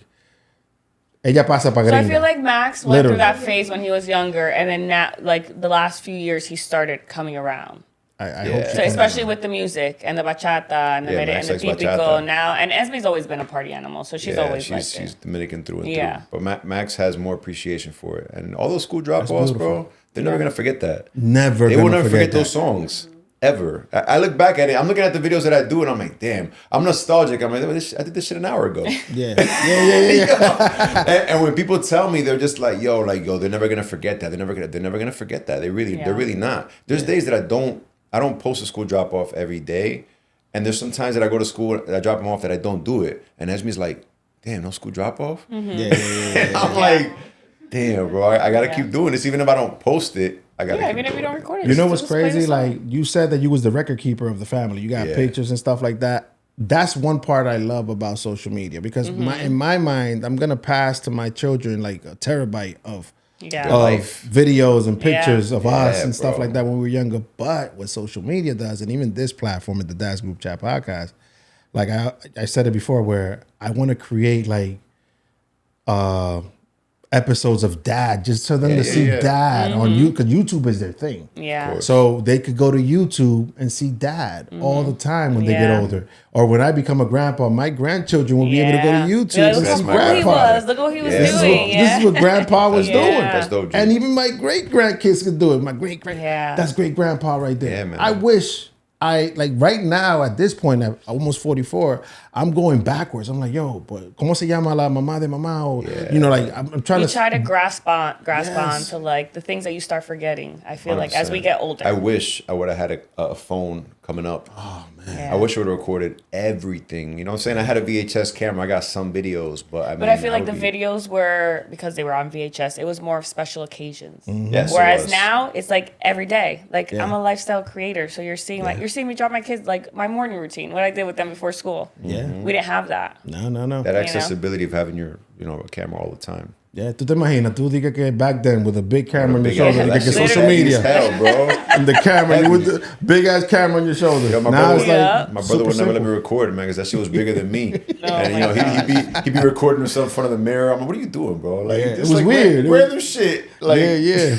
ella pasa pa' So I gringa. feel like Max went Literally. through that phase when he was younger, and then now, like the last few years, he started coming around. I Yeah. hope she So can. especially with the music and the bachata and the Yeah, and Max the likes típico bachata. now. And Esme's always been a party animal, so she's always like she's it. Dominican through and Yeah. through. But Max has more appreciation for it. And all those school drop-offs, bro, beautiful. they're never going to forget that. Never They gonna will never forget that. those songs. Ever. I look back at it. I'm looking at the videos that I do, and I'm like, damn. I'm nostalgic. I'm like, I did this shit an hour ago. Yeah. and when people tell me, they're just like, yo, they're never gonna forget that. They're never gonna forget that. They're really not. There's days that I don't post a school drop off every day, and there's some times that I go to school, I drop them off that I don't do it, and Esme's like, damn, no school drop off. Yeah. And I'm like, damn, bro, I gotta keep doing this, even if I don't post it. I gotta. Yeah, keep even if you doing don't it. record it. You know just what's play the crazy? song. Like you said that you was the record keeper of the family. You got Yeah. pictures and stuff like that. That's one part I love about social media because in my mind, I'm gonna pass to my children like a terabyte of Yeah. of life. videos and pictures of us Yeah, and stuff bro. like that when we were younger. But what social media does, and even this platform at the Dads Group Chat podcast, like I said it before, where I want to create like episodes of dad, just so them to see dad on you, because YouTube is their thing. Yeah. So they could go to YouTube and see dad all the time when they get Yeah. older. Or when I become a grandpa, my grandchildren will be able to go to Yeah. YouTube Like, and look see how cool he grandpa. was. Look what he was Yeah. doing. This is what grandpa was Yeah. doing. That's dope, G. And even my great grandkids could do it. My great Yeah. that's great grandpa right there. Yeah, man. I wish like right now at this point, I'm almost 44, I'm going backwards. I'm like, yo, but ¿cómo se llama la mamá de mamá? Or, you know, like I'm trying You to try to grasp on Yes. to like the things that you start forgetting. I feel like as we get older. I wish I would have had a phone coming up. Oh man. Yeah. I wish I would have recorded everything. You know what I'm saying? I had a VHS camera. I got some videos, but I mean, But I feel like the would be- videos were, because they were on VHS, it was more of special occasions. Yes, it Whereas was. now it's like every day. Like Yeah. I'm a lifestyle creator, so you're seeing me drop my kids, like my morning routine, what I did with them before school. Yeah. We didn't have that. No. that accessibility of having your, a camera all the time. Yeah, tú te imaginas, tú digas que back then with a big camera on your Big shoulder, ass- you that could get shit social was heavy media. as hell, bro. And the camera, you with the big ass camera on your shoulder. Yo, my Now brother, it's like Yeah. my brother would super never let me simple. record, man, because that shit was bigger than me. Oh and my God. he'd be recording himself in front of the mirror. I'm like, what are you doing, bro? Like, Yeah, it's it was like weird. It Random shit. Like, Yeah.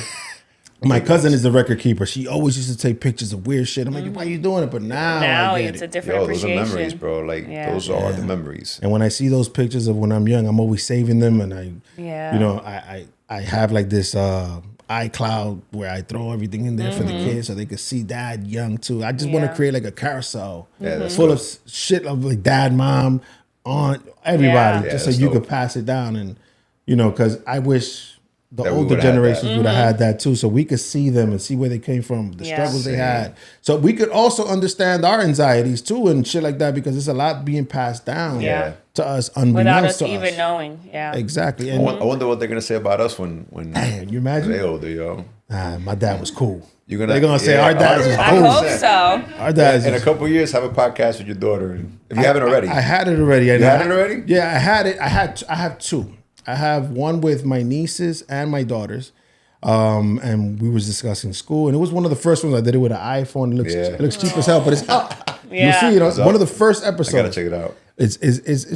My cousin is the record keeper. She always used to take pictures of weird shit. I'm like, why are you doing it? But now I get it's it. a different yo, those are appreciation. memories, bro. Like, Yeah. those are the memories. And when I see those pictures of when I'm young, I'm always saving them, and Yeah. I have like this iCloud where I throw everything in there for the kids so they could see dad young too. I just want to Yeah. create like a carousel Yeah, that's full dope. of shit of like dad, mom, aunt, everybody, Yeah. just Yeah, so that's you dope. could pass it down. And because I wish the That we older would've had that. generations would have had that too, so we could see them and see where they came from, the Yeah. struggles they Same. had, so we could also understand our anxieties too and shit like that, because there's a lot being passed down Yeah. to us Without unbeknownst us to even us. knowing. Yeah. Exactly. I And wonder what they're gonna say about us when man, you imagine? they older, yo. My dad was cool. You're They're gonna say yeah, our dad was 100%. I cool. hope so. Our dad In a is. couple of years, have a podcast with your daughter. And if you haven't already, I had it already. You had it already? Yeah, I had it. I have two. I have one with my nieces and my daughters. And we was discussing school, and it was one of the first ones I did it with an iPhone. It looks cheap as hell, but it's up. Yeah. You'll see it on It's up. one of the first I gotta episodes. check it out. It's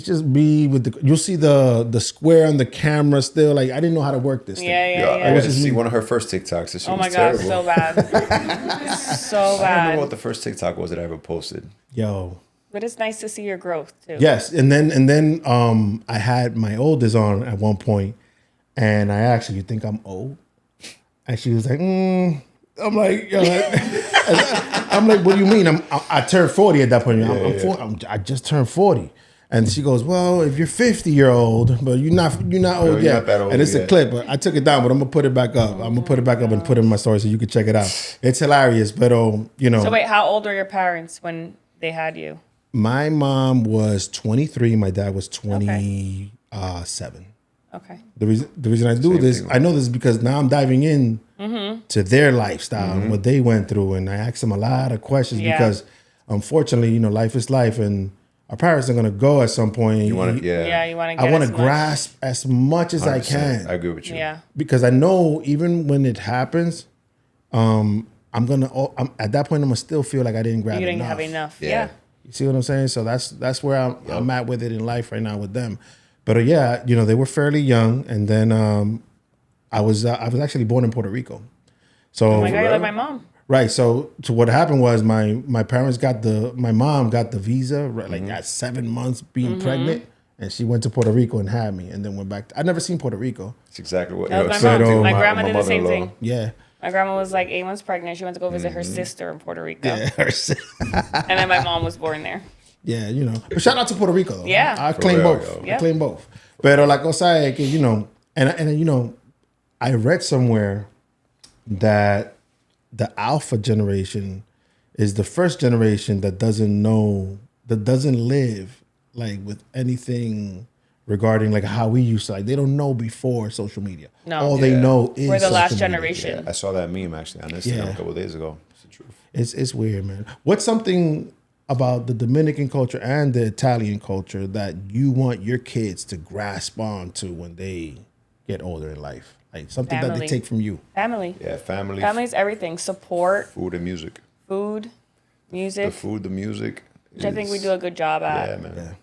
just me with the. You'll see the square on the camera still. Like I didn't know how to work this thing. Yeah, Yo, yeah, I yeah. got to just see me. one of her first TikToks. This shit Oh my was God, terrible. so bad. So I don't remember bad. what the first TikTok was that I ever posted. Yo. But it's nice to see your growth too. Yes, and then I had my oldest on at one point, and I asked her, "You think I'm old?" And she was like, I'm like, yo, I'm like, what do you mean? I turned 40 at that point. I just turned 40. And she goes, well, if you're 50, you're old, but you're not old you're yet. not that old and it's a yet. clip, but I took it down, but I'm gonna put it back up. I'm gonna put it back up and put it in my story so you can check it out. It's hilarious, but So wait, how old were your parents when they had you? my mom was 23, my dad was 27. Okay. The reason I do this, I know this because now I'm diving in to their lifestyle and what they went through, and I ask them a lot of questions Yeah. because, unfortunately, life is life, and our parents are gonna go at some point. You want to, Yeah, you want to get I want as to much- grasp as much as I 100%. can I agree with you. Yeah. because I know even when it happens, I'm at that point I'm gonna still feel like I didn't grab You didn't enough. have enough. Yeah. Yeah. You see what I'm saying? So that's where I'm at with it in life right now with them. But yeah, they were fairly young, and then I was actually born in Puerto Rico. So Oh my God, you're like my mom. right. So what happened was my parents my mom got the visa right, like at 7 months being pregnant, and she went to Puerto Rico and had me, and then went back. I'd never seen Puerto Rico. That's exactly what. That was it's my same mom. thing with My grandma did the same mother-in-law. thing. Yeah. My grandma was like 8 months pregnant. She went to go visit her sister in Puerto Rico. Yeah. And then my mom was born there. Yeah, But shout out to Puerto Rico though. Yeah. I For claim real, both. yo. I Yep. claim both. Pero la cosa es que, and I read somewhere that the alpha generation is the first generation that doesn't live like with anything regarding like how we used to, like they don't know before social media. No. All they Yeah. know is We're the last social media. generation. I saw that meme actually on Instagram Yeah. a couple of days ago. It's the truth. It's weird, man. What's something about the Dominican culture and the Italian culture that you want your kids to grasp on to when they get older in life? Like something that they Family. take from you. Family. Yeah, family. Family's everything. Support, Food and music. food, music. The food, the music. Which I think we do a good job Yeah, at, man.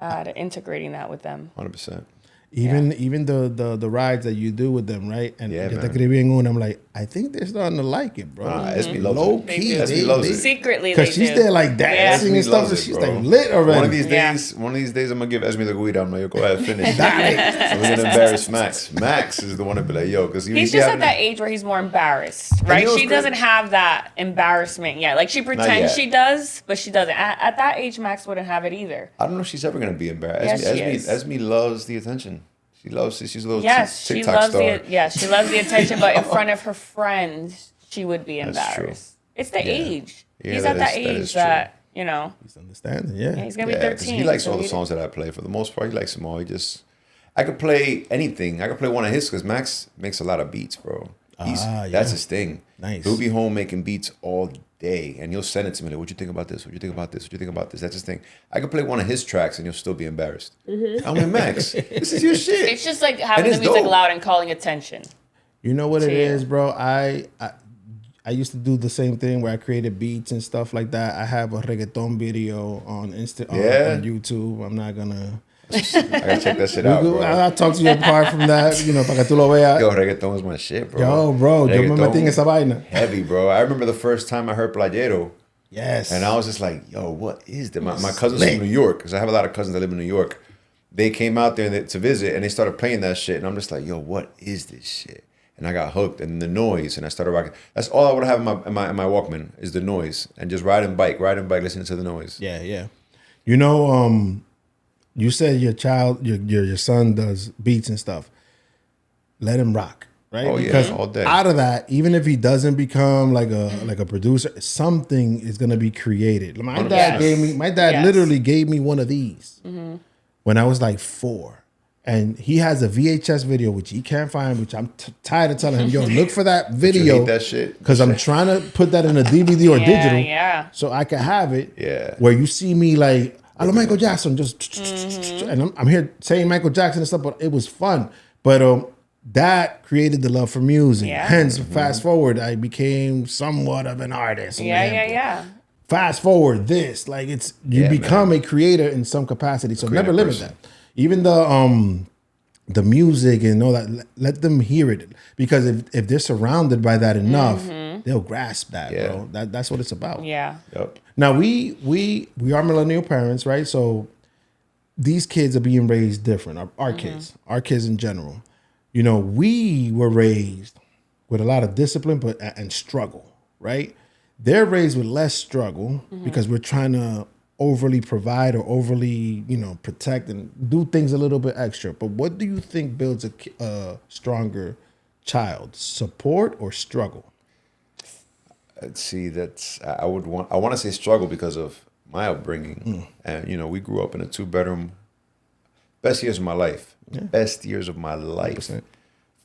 Yeah. integrating that with them. 100%. Even the rides that you do with them, right? And Yeah, yo te man. escribí en una, I'm like, I think they're starting to like it, bro. Nah, Esme loves Low it. key, Esme loves it. Secretly, they because she's do. there like dancing Esme and stuff, loves and it, she's bro. like lit already. One of these Yeah. days, I'm gonna give Esme the guida. I'm like, yo, go ahead, finish. I'm gonna embarrass Max. Max is the one to be like, yo, because He's just at that age where he's more embarrassed, right? know what's She crazy? doesn't have that embarrassment yet. Like she pretends yet. she does, but she doesn't. At that age, Max wouldn't have it either. I don't know if she's ever gonna be embarrassed. Yes, she is. Esme loves the attention. She loves it. She's a little Yes, she TikTok loves star. she loves the attention, but in front of her friends, she would be That's true. embarrassed. It's the age. Yeah, He's that at that is- that age is true. that, you know, He's understanding, yeah. he's gonna be Yeah, because 13. he likes so all the he- songs that I play. For the most part, he likes them all. I could play anything. I could play one of his because Max makes a lot of beats, bro. Yeah. That's his thing. Nice. He'll be home making beats all day, and he'll send it to me like, "What you think about this? What you think about this? What you think about this?" That's his thing. I could play one of his tracks, and you'll still be embarrassed. I'm like, Max, this is your shit. It's just like having And the it's music dope. loud and calling attention. You know what it To you. is, bro? I used to do the same thing where I created beats and stuff like that. I have a reggaeton video on on YouTube. I'm not gonna. I gotta check that shit out, bro. I'll talk to you apart from that, you know, para que tú lo veas. Yo, reggaeton is my shit, bro. Yo, bro, yo me Reggaeton, metí en esa vaina. Heavy, bro. I remember the first time I heard Playero, Yes. and I was just like, yo, what is that? My cousins from New York, because I have a lot of cousins that live in New York. They came out there to visit, and they started playing that shit, and I'm just like, yo, what is this shit? And I got hooked, and the noise, and I started rocking. That's all I would have in my Walkman is the noise, and just riding bike, listening to the noise. Yeah, yeah. You know, you said your son does beats and stuff. Let him rock, right? Oh, yeah, because all day. out of that, even if he doesn't become like a producer, something is gonna be created. My dad Yes. literally gave me one of these when I was like 4. And he has a VHS video, which he can't find, which I'm tired of telling him, yo, look for that video. hate that shit? Because I'm trying to put that in a DVD or digital. Yeah. So I can have it. Yeah. Where you see me like, I love Michael Jackson, just, and I'm here saying Michael Jackson and stuff, but it was fun. But that created the love for music. Yeah. Hence, fast forward, I became somewhat of an artist. Yeah. Fast forward, this like you become a creator in some capacity. So never limit person. that. Even the music and all that, let them hear it, because if they're surrounded by that enough, they'll grasp that, bro. That's what it's about. Yeah. Yep. Now we are millennial parents, right? So these kids are being raised different. Our kids in general. You know, we were raised with a lot of discipline, and struggle, right? They're raised with less struggle because we're trying to overly provide or overly, protect and do things a little bit extra. But what do you think builds a stronger child? Support or struggle? Let's see, I want to say struggle because of my upbringing. And, we grew up in a 2-bedroom, best years of my life. Best years of my life. 100%.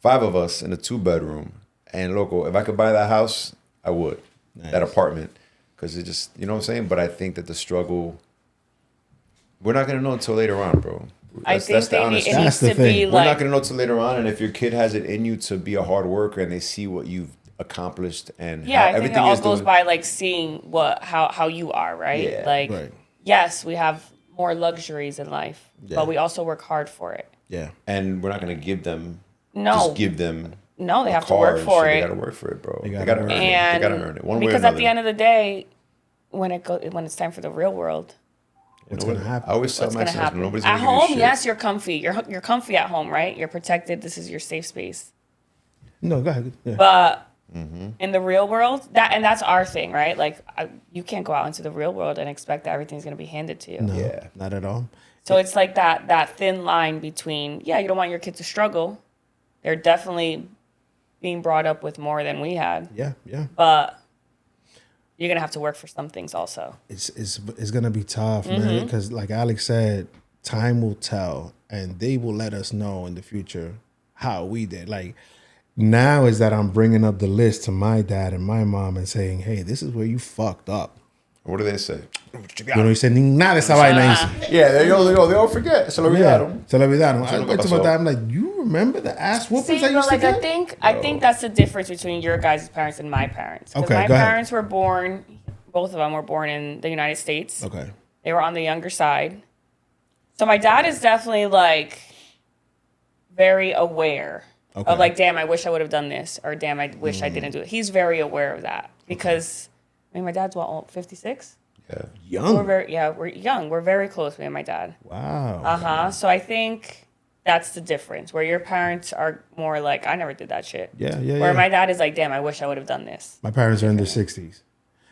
5 of us in a 2-bedroom. And local, if I could buy that house, I would. Nice. That apartment. Because it just, you know what I'm saying? But I think that the struggle, we're not going to know until later on, bro. I think the honest it truth. needs the to thing. be We're like not going to know till later on. And if your kid has it in you to be a hard worker and they see what you've accomplished and yeah, how I think it everything all is goes doing, by like seeing how you are, right? Yeah. Like Right. yes, we have more luxuries in life, Yeah. but we also work hard for it. Yeah. and we're not going to give them, No. just give them No, they a have to car work and for shit. it. They got to work for it, bro. They gotta got to work earn for it. They And got to earn it. One way or because another. at the end of the day, when it's time for the real world, What's gonna happen? I always tell what's my going to sons, happen? nobody's At going to give you home, shit. yes, you're comfy. You're comfy at home, right? You're protected. This is your safe space. No, go ahead. Yeah. But in the real world, that's our thing, right? Like you can't go out into the real world and expect that everything's going to be handed to you. No, Yeah. not at all. So it's like that thin line between, you don't want your kid to struggle. They're definitely being brought up with more than we had, Yeah, yeah. but you're going to have to work for some things also. It's gonna be tough, man. Because like Alex said, time will tell, and they will let us know in the future how we did. Like now is that I'm bringing up the list to my dad and my mom and saying, "Hey, this is where you fucked up." What do they say? Yo no hice nada de esa vaina hice. Yeah, they all forget. Se lo Yeah, olvidaron. se lo olvidaron. I Eso es lo que went to my pasó. dad. I'm like, "You remember the ass whoopings See, I used to like get? I think that's the difference between your guys' parents and my parents. 'Cause Okay, my go ahead. parents were born, both of them were born in the United States. Okay. They were on the younger side. So my dad is definitely like very aware of like, damn, I wish I would have done this, or damn, I wish I didn't do it. He's very aware of that because I mean, my dad's what, 56? Yeah. Young. We're young. We're very close, me and my dad. Wow. So I think that's the difference where your parents are more like, I never did that shit. Yeah. Where my dad is like, damn, I wish I would have done this. My parents are in their 60s.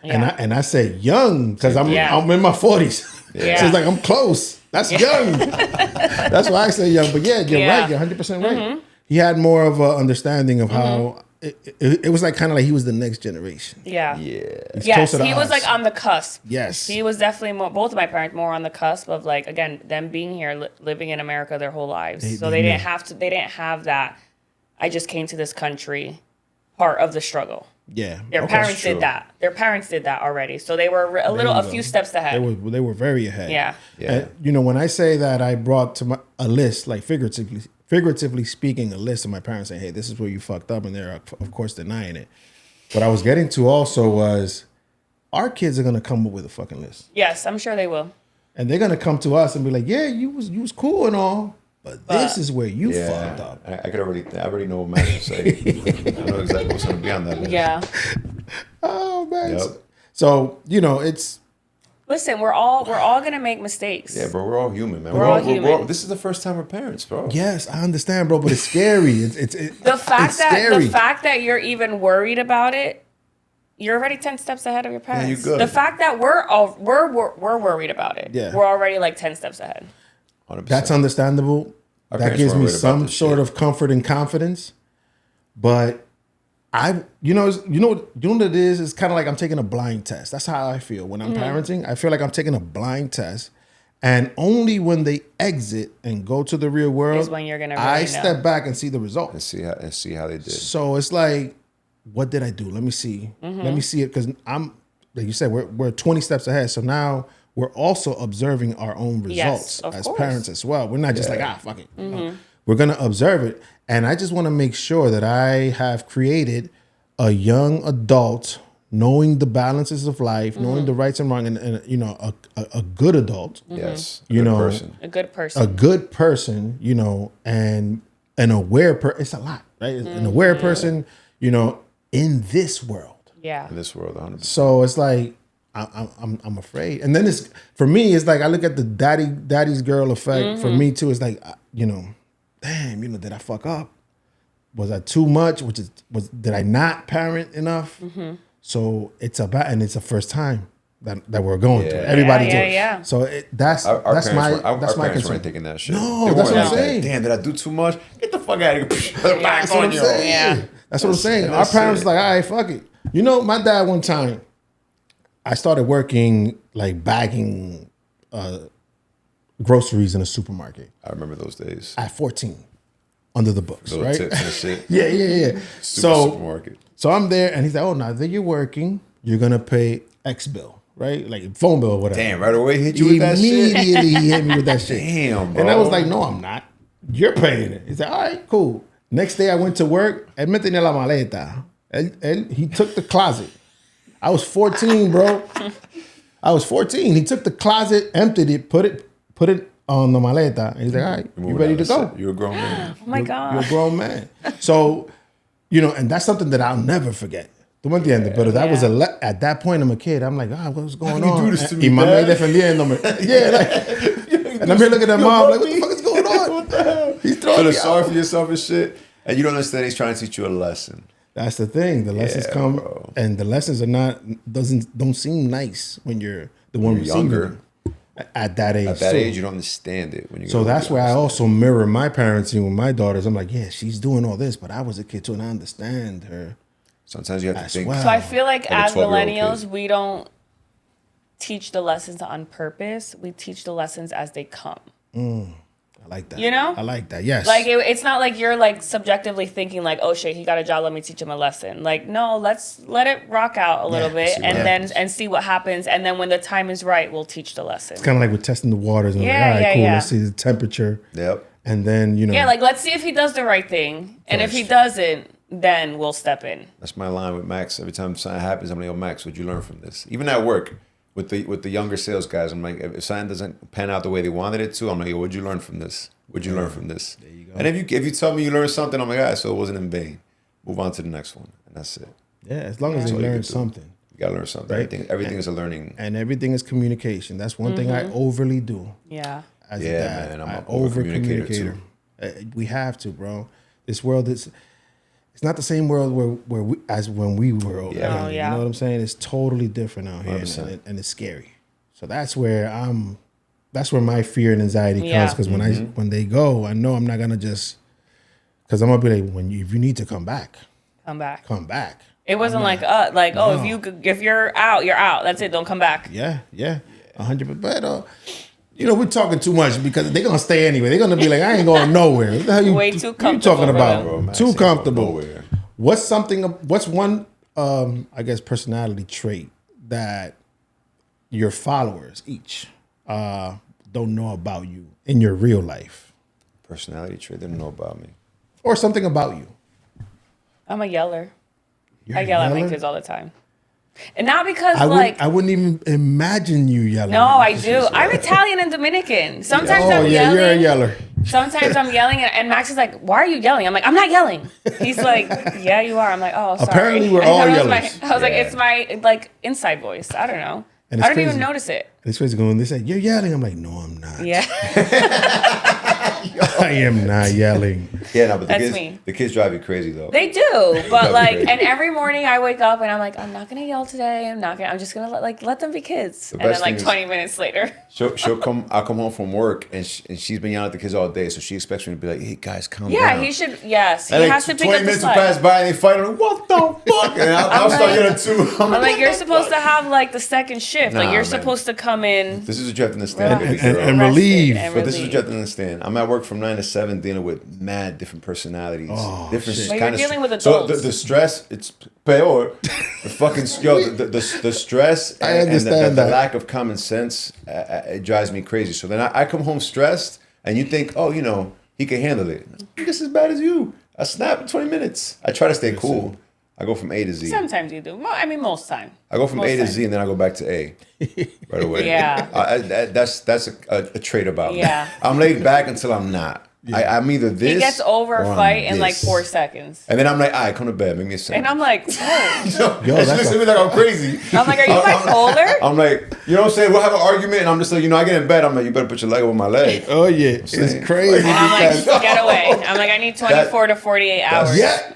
Yeah. And I say young because I'm Yeah. in my 40s. Yeah. So it's like I'm close. That's young. That's why I say young. But yeah, you're right. You're 100% right. He had more of an understanding of how it was like kind of like he was the next generation. Yeah. He's Yes, closer to he was us. like on the cusp. Yes. He was definitely more, both of my parents more on the cusp of like, again, them being here, living in America their whole lives. So they didn't have that, I just came to this country part of the struggle. Yeah. Their parents did that. Their parents did that already. So they were a few steps ahead. They were very ahead. Yeah. And, you know, when I say that I brought to a list, like figuratively speaking, a list of my parents saying, hey, this is where you fucked up. And they're, of course, denying it. What I was getting to also was our kids are going to come up with a fucking list. Yes, I'm sure they will. And they're going to come to us and be like, yeah, you was cool and all. But this is where you fucked up. I already know what Matt will say. I know exactly what's going to be on that list. Yeah. Oh, man. Yep. So, you know, it's... Listen, we're all gonna make mistakes. Yeah, bro, we're all human, man. We're all human. This is the first time we're parents, bro. Yes, I understand, bro, but it's scary. The fact that you're even worried about it, you're already 10 steps ahead of your parents. Yeah, you're good. The fact that we're worried about it, we're already like 10 steps ahead. 100%. That's understandable. Our That parents gives weren't me worried about some this sort shit. of comfort and confidence. But you know what it is? It's kind of like I'm taking a blind test. That's how I feel when I'm parenting. I feel like I'm taking a blind test. And only when they exit and go to the real world, Is when you're gonna really I know. step back and see the results. And see how they did. So it's like, what did I do? Let me see. Let me see it, because I'm, like you said, we're 20 steps ahead. So now we're also observing our own results of as course. parents as well. We're not just like, fuck it. No. We're gonna observe it, and I just want to make sure that I have created a young adult knowing the balances of life, knowing the rights and wrong, and you know, a good adult. Yes. You know, person. A good person. a good person, you know, and an aware person. It's a lot, right? An aware person, you know, in this world. Yeah. In this world, 100%. So it's like I'm afraid, and then it's for me. It's like I look at the daddy's girl effect. For me too, it's like, you know, damn, you know, did I fuck up? Was I too much? Did I not parent enough? So it's and it's the first time that we're going through. Everybody Yeah, do yeah, it. yeah. So that's Our my parents concern. weren't thinking that shit. No, They that's weren't what I'm like that. saying. Damn, did I do too much? Get the fuck out of here. Back That's what on I'm you. saying. Yeah. That's what I'm saying. Our That's parents it. like, all right, fuck it. You know, my dad one time, I started working like bagging groceries in a supermarket I remember those days. at 14, under the books, Little right? tips and shit. Yeah. Supermarket. So I'm there, and he's like, oh, now that you're working, you're gonna pay X bill, right? Like phone bill or whatever. Damn, right away hit you with that shit. Immediately he hit me with that shit. Damn, bro. And I was like, no, I'm not. You're paying it. He said, all right, cool. Next day I went to work. Él me tenía la maleta. He took the closet. I was 14, bro. I was 14. He took the closet, emptied it, put it on the maleta. And he's like, all right, you ready to go? You're a grown man. Oh my God. You're a grown man. So, you know, and that's something that I'll never forget. ¿Tú me entiendes? Pero that was at that point, I'm a kid. I'm like, what's going How on? can you do this to me, Y mami Dad? defendiéndome. Yeah, like, and I'm here looking at mom, like, what the fuck is going on? What the hell? He's throwing Feel me sorry out. for yourself and shit. And you don't understand he's trying to teach you a lesson. That's the thing. The lessons come, bro. and the lessons are don't seem nice when you're the one You're receiving younger. them at that age. At that So- age, you don't understand it. When you So that's where I also mirror my parenting with my daughters. I'm like, yeah, she's doing all this, but I was a kid too, and I understand her. Sometimes you have to As think. well. So I feel like Like a as 12-year-old millennials, kid. we don't teach the lessons on purpose. We teach the lessons as they come. I like that. You know? I like that. Yes. Like it's not like you're like subjectively thinking like, oh shit, he got a job, let me teach him a lesson. Like, no, let's let it rock out a little bit see what and then happens. and see what happens. And then when the time is right, we'll teach the lesson. It's kind of like we're testing the waters. And Yeah, like, all right, yeah, cool. yeah. Let's see the temperature. Yep. And then, you know. Yeah, like let's see if he does the right thing. And if he doesn't, then we'll step in. That's my line with Max. Every time something happens, I'm like, "Yo, Max, what'd you learn from this?" Even at work with the younger sales guys, I'm like, if something doesn't pan out the way they wanted it to, I'm like, "Yo, what'd you learn from this? What'd you learn from this?" There you go. And if you tell me you learned something, I'm like, "All right, so it wasn't in vain. Move on to the next one," and that's it. Yeah, as long as they learn something. You gotta learn something. Right? Everything is a learning. And everything is communication. That's one thing I overly do. Yeah. As a dad, man, I'm an an over communicator communicator. We have to, bro. This world is. It's not the same world where we, as when we were older. Yeah. Oh, yeah. You know what I'm saying? It's totally different out here, 100%. and it's scary. So that's where my fear and anxiety comes, because when they go, I know I'm not gonna just, because I'm gonna be like, if you need to come back. Come back. It wasn't if you're out, you're out. That's it. Don't come back. Yeah, 100%. But you know, we're talking too much because they're gonna stay anyway. They're gonna be like, I ain't going nowhere. What the hell Way too comfortable. You talking about? Bro, too comfortable. Nowhere. What's one I guess personality trait that your followers each don't know about you in your real life? Personality trait they don't know about me. Or something about you. I'm a yeller. You're I yell a at my yeller? kids all the time. And not because I wouldn't even imagine you yelling. No, I do. I'm Italian and Dominican. Sometimes I'm yelling. You're a yeller. Sometimes I'm yelling, and Max is like, "Why are you yelling?" I'm like, "I'm not yelling." He's like, "Yeah, you are." I'm like, "Oh, sorry." Apparently, we're all yellers. I was like, "It's my inside voice. I don't know. And I it's don't even crazy. notice it." This crazy going. They say you're yelling. I'm like, no, I'm not. Yeah. I am not yelling. Yeah, no, but That's me. The kids drive you crazy though. They do, but Crazy. and every morning I wake up and I'm like, I'm not gonna yell today. I'm just gonna let them be kids. And then best thing is- 20 minutes later, She'll come. I'll come home from work and she's been yelling at the kids all day, so she expects me to be like, "Hey guys, calm yeah, down." he should. Yes, he And like has to pick 20 up the minutes will slack. pass by and they fight. I'm like, "What the fuck?" And I'll start yelling too. I'm like, "What you're the supposed fuck?" to have like the second shift. Nah, Like you're man. supposed to come in. This is what you have to understand, baby And- girl. and relieve. rested and But this is what you have relieved. to understand. I'm at work from 9 to 7 dealing with mad different personalities. Different shit. But kind you're of dealing with So adults. the stress, it's peor. The fucking, the stress I and understand the that. lack of common sense, it drives me crazy. So then I come home stressed and you think, oh, you know, he can handle it. I'm just as bad as you. I snap in 20 minutes. I try to stay cool. I go from A to Z. Sometimes you do. I mean, most time. I go from Most A to time. Z and then I go back to A right away. Yeah. That's a trait about me. Yeah. I'm laid back until I'm not. I'm either this. He gets over or a I'm fight in like this. 4 seconds. And then I'm like, all right, come to bed, make me a sandwich. And I'm like, whoa. Yo, and she that's looks at me like I'm crazy. I'm like, are you bipolar? I'm like, you know what I'm saying? We'll have an argument, and I'm just like, I get in bed. I'm like, you better put your leg over my leg. Oh yeah, it's saying. crazy. And I'm because- like, get away. I'm like, I need 24 to 48 hours. yeah.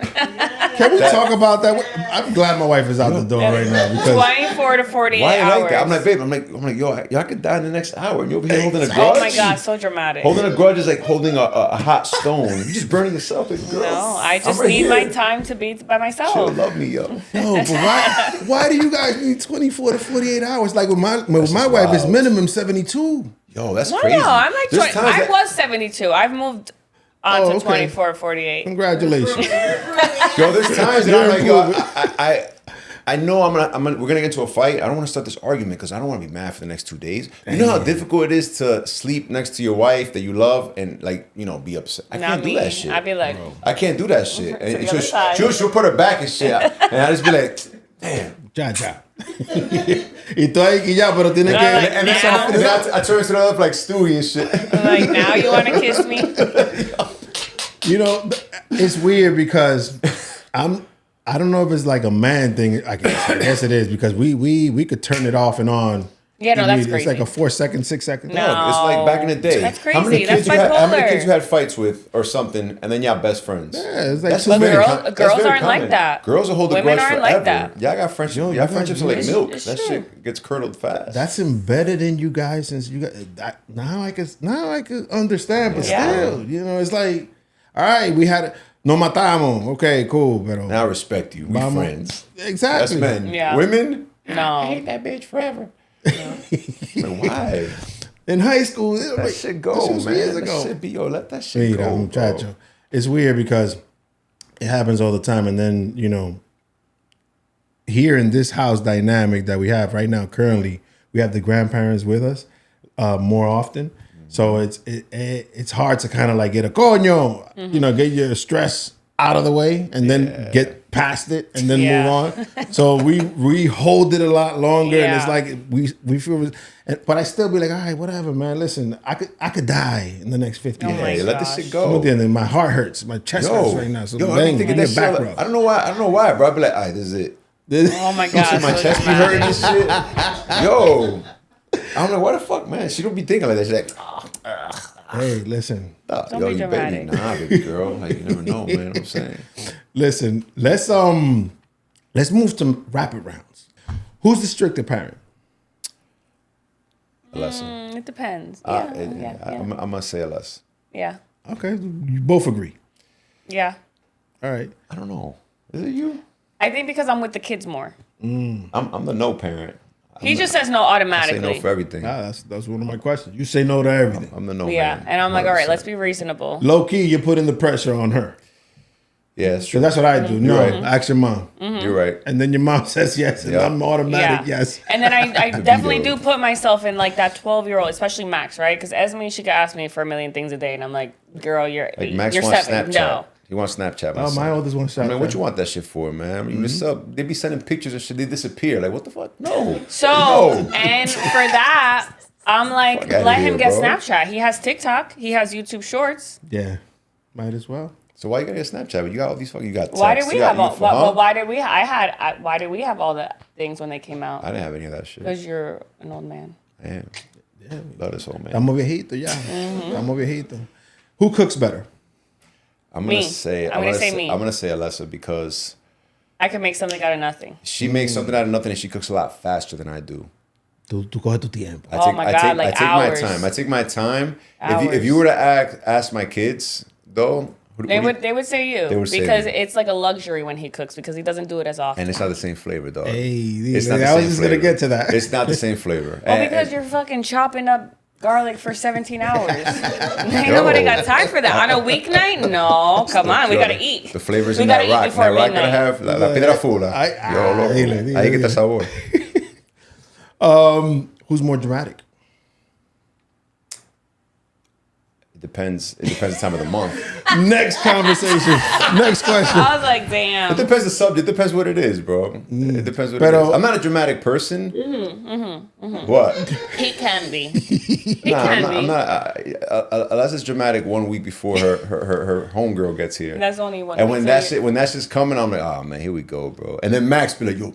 Can we talk about that? I'm glad my wife is out the door right now because 24 to 48 Why hours. you like that? I'm like, babe. I'm like, yo, y'all could die in the next hour, and you're over here holding a grudge. Oh my God, so dramatic. Holding a grudge is like holding a hot stone. You're just burning yourself, baby girl. No, I just I'm right need here. my time to be by myself. She'll love me, yo. no, but why do you guys need 24 to 48 hours? Like with my wife, it's wild. minimum 72. Yo, that's No, crazy. no, I'm like There's 20. times I that- was 72. I've moved on Oh, to okay. 24 to 48. Congratulations. Yo, there's times that I'm like, yo, You're I know we're gonna get into a fight. I don't want to start this argument because I don't want to be mad for the next 2 days. You know how difficult it is to sleep next to your wife that you love and be upset. I Not can't me. do that shit. I'd be like, I can't do that shit. To And the other side. she'll put her back and shit, and I just be like, damn. Ya. Y tú ahí y ya, pero tienes que... Like, And then, now- and then I turn to the other like Stewie and shit. I'm like, now you want to kiss me? You know, it's weird because I don't know if it's like a man thing. I guess it is because we could turn it off and on. Yeah, no, that's It's crazy. like a 4 second, 6 second. No. It's like back in the day. That's How many crazy. That's kids how many bipolar. kids you had fights with or something, and then y'all best friends? Yeah, it's like That's too very many. com- Girls that's very aren't like common. that. Girls will hold the Women grudge aren't forever. like that. Y'all got friendship. Yo, you Y'all guys- friendships are like It's- milk. it's That true. shit gets curdled fast. That's embedded in you guys since you got now I could understand, but Yeah. still, it's like, all right, we had no matamos. Okay, cool, pero Now I respect you. We Vamos. friends. That's exactly. men. Yeah. Women. No. I hate that bitch forever. Like, why? In high school, it was That like, shit go, this was man. years That ago. shit be let that shit Mira, go, muchacho. bro. It's weird because it happens all the time, and then here in this house dynamic that we have right now, currently, we have the grandparents with us more often, So it's hard to kind of like get a coño, get your stress out of the way and then get past it and then move on. So we hold it a lot longer, and it's like we feel. But I still be like, all right, whatever, man. Listen, I could die in the next 50 days. Let this shit go. My heart hurts, my chest hurts right now. So I be thinking that shit. I don't know why, bro. I be like, all right, this is it. Oh my god, my chest be hurting and shit. Yo, I'm like, why the fuck, man? She don't be thinking like that. She's like, hey, listen. Don't be dramatic. Baby girl. Like, you never know, man. You know what I'm saying. Listen, let's move to rapid rounds. Who's the stricter parent? Alessa. It depends. I'm gonna say Alessa. Yeah. Okay, you both agree. Yeah. All right. I don't know. Is it you? I think because I'm with the kids more. I'm the no parent. He just says no automatically. I say no for everything. That's one of my questions. You say no to everything. I'm the no Yeah, man. and I'm like, all right, let's be reasonable. Low key, you're putting the pressure on her. Yeah, it's true. So that's what I do. No, ask your mom. You're right. And then your mom says yes, and I'm automatic yes. And then I definitely do put myself in like that 12-year-old, especially Max, right? Because Esme, she could ask me for a million things a day, and I'm like, girl, you're Like Max you're wants 7. Snapchat. No. He wants Snapchat. Oh, my oldest wants Snapchat. I mean, what you want that shit for, man? I mean, what's up? They be sending pictures and shit. They disappear. Like, what the fuck? No. So, and for that, I'm like, let him get Snapchat. He has TikTok. He has YouTube Shorts. Yeah, might as well. So why you gotta get Snapchat? You got all these fucking. You got. Text. Why did we have all? Well, why did we? Why did we have all the things when they came out? I didn't have any of that shit. Because you're an old man. I am. Yeah, love this old man. Estamos viejito, ya. Estamos viejito. Who cooks better? I'm gonna say me. I'm gonna say Alessa because I can make something out of nothing. she makes something out of nothing, and she cooks a lot faster than I do. Tu coge tu tiempo. Oh my God, like hours. I take my time. Hours. If you were to ask my kids though, They would say you because it's like a luxury when he cooks because he doesn't do it as often. and it's not the same flavor, dog. Hey, it's not the I was same just flavor. gonna get to that. It's not the same flavor. Well, because you're fucking chopping up garlic for 17 hours. Ain't nobody got time for that on a weeknight. No, come on, we gotta eat. The flavors in that rock. That rock gotta have la piedra fula. Yo, loco. Ahí que está sabor. Who's more dramatic? It depends the time of the month. Next conversation. Next question. I was like, damn. It depends the subject. It depends what it is, bro. It depends what it is. I'm not a dramatic person. What? He can be. I'm not. Alessa's dramatic 1 week before her homegirl gets here. That's only one. And when that shit's coming, I'm like, oh man, here we go, bro. And then Max be like, yo,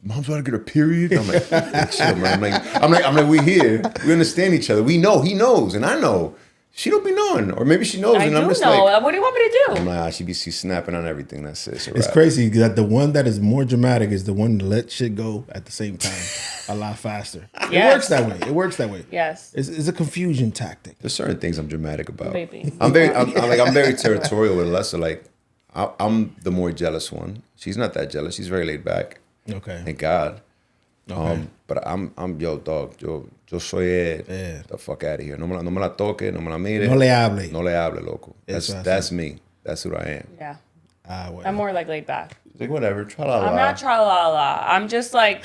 mom's about to get a period. I'm like, chill, man. I'm like, we here. We understand each other. We know. He knows, and I know. She don't be knowing, or maybe she knows, and I'm just know. like, what do you want me to do? I'm like, she's snapping on everything. That's it. It's crazy that the one that is more dramatic is the one that lets shit go at the same time a lot faster. Yes. It works that way. Yes. It's a confusion tactic. There's certain things I'm dramatic about. Baby. I'm very territorial with Alessa. Like, I'm the more jealous one. She's not that jealous. She's very laid back. Okay. Thank God. Okay. But I'm yo dog. Yo soy the fuck out of here. No me la toque. No me la mire. No le hable. No le hable, loco. That's me. That's who I am. Yeah. Well. I'm more like laid back. Like whatever. Tra-la-la. I'm not tra-la-la. I'm just like,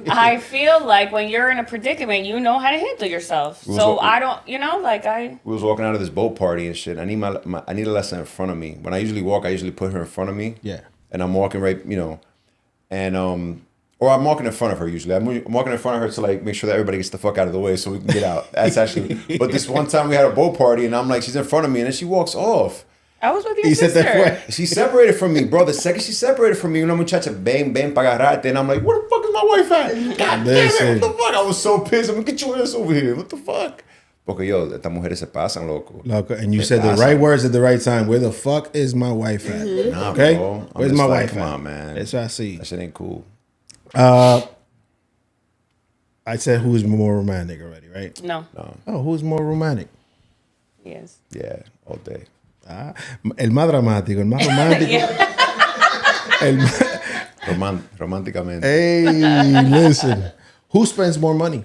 I feel like when you're in a predicament, you know how to handle yourself. So I don't, We was walking out of this boat party and shit. I need I need Alessa in front of me. When I usually walk, I usually put her in front of me. Yeah. And I'm walking right, and or I'm walking in front of her usually. I'm walking in front of her to like make sure that everybody gets the fuck out of the way so we can get out. That's actually. But this one time we had a boat party and I'm like, she's in front of me and then she walks off. I was with your sister. She separated from me, bro. The second she separated from me, una muchacha, ven pa agarrarte. And I'm like, where the fuck is my wife at? God damn it, what the fuck? I was so pissed. I'm like, get your ass over here. What the fuck? Porque yo, estas mujeres se pasan, loco. And you said the right words at the right time. Where the fuck is my wife at? Nah, okay? Bro. Where's my wife come at? on, man. That's what I see. That shit ain't cool. I said who's more romantic already, right? No. Oh, who's more romantic? Yes. Yeah, all day. El más dramático, el más romántico. Románticamente. Hey, listen. Who spends more money?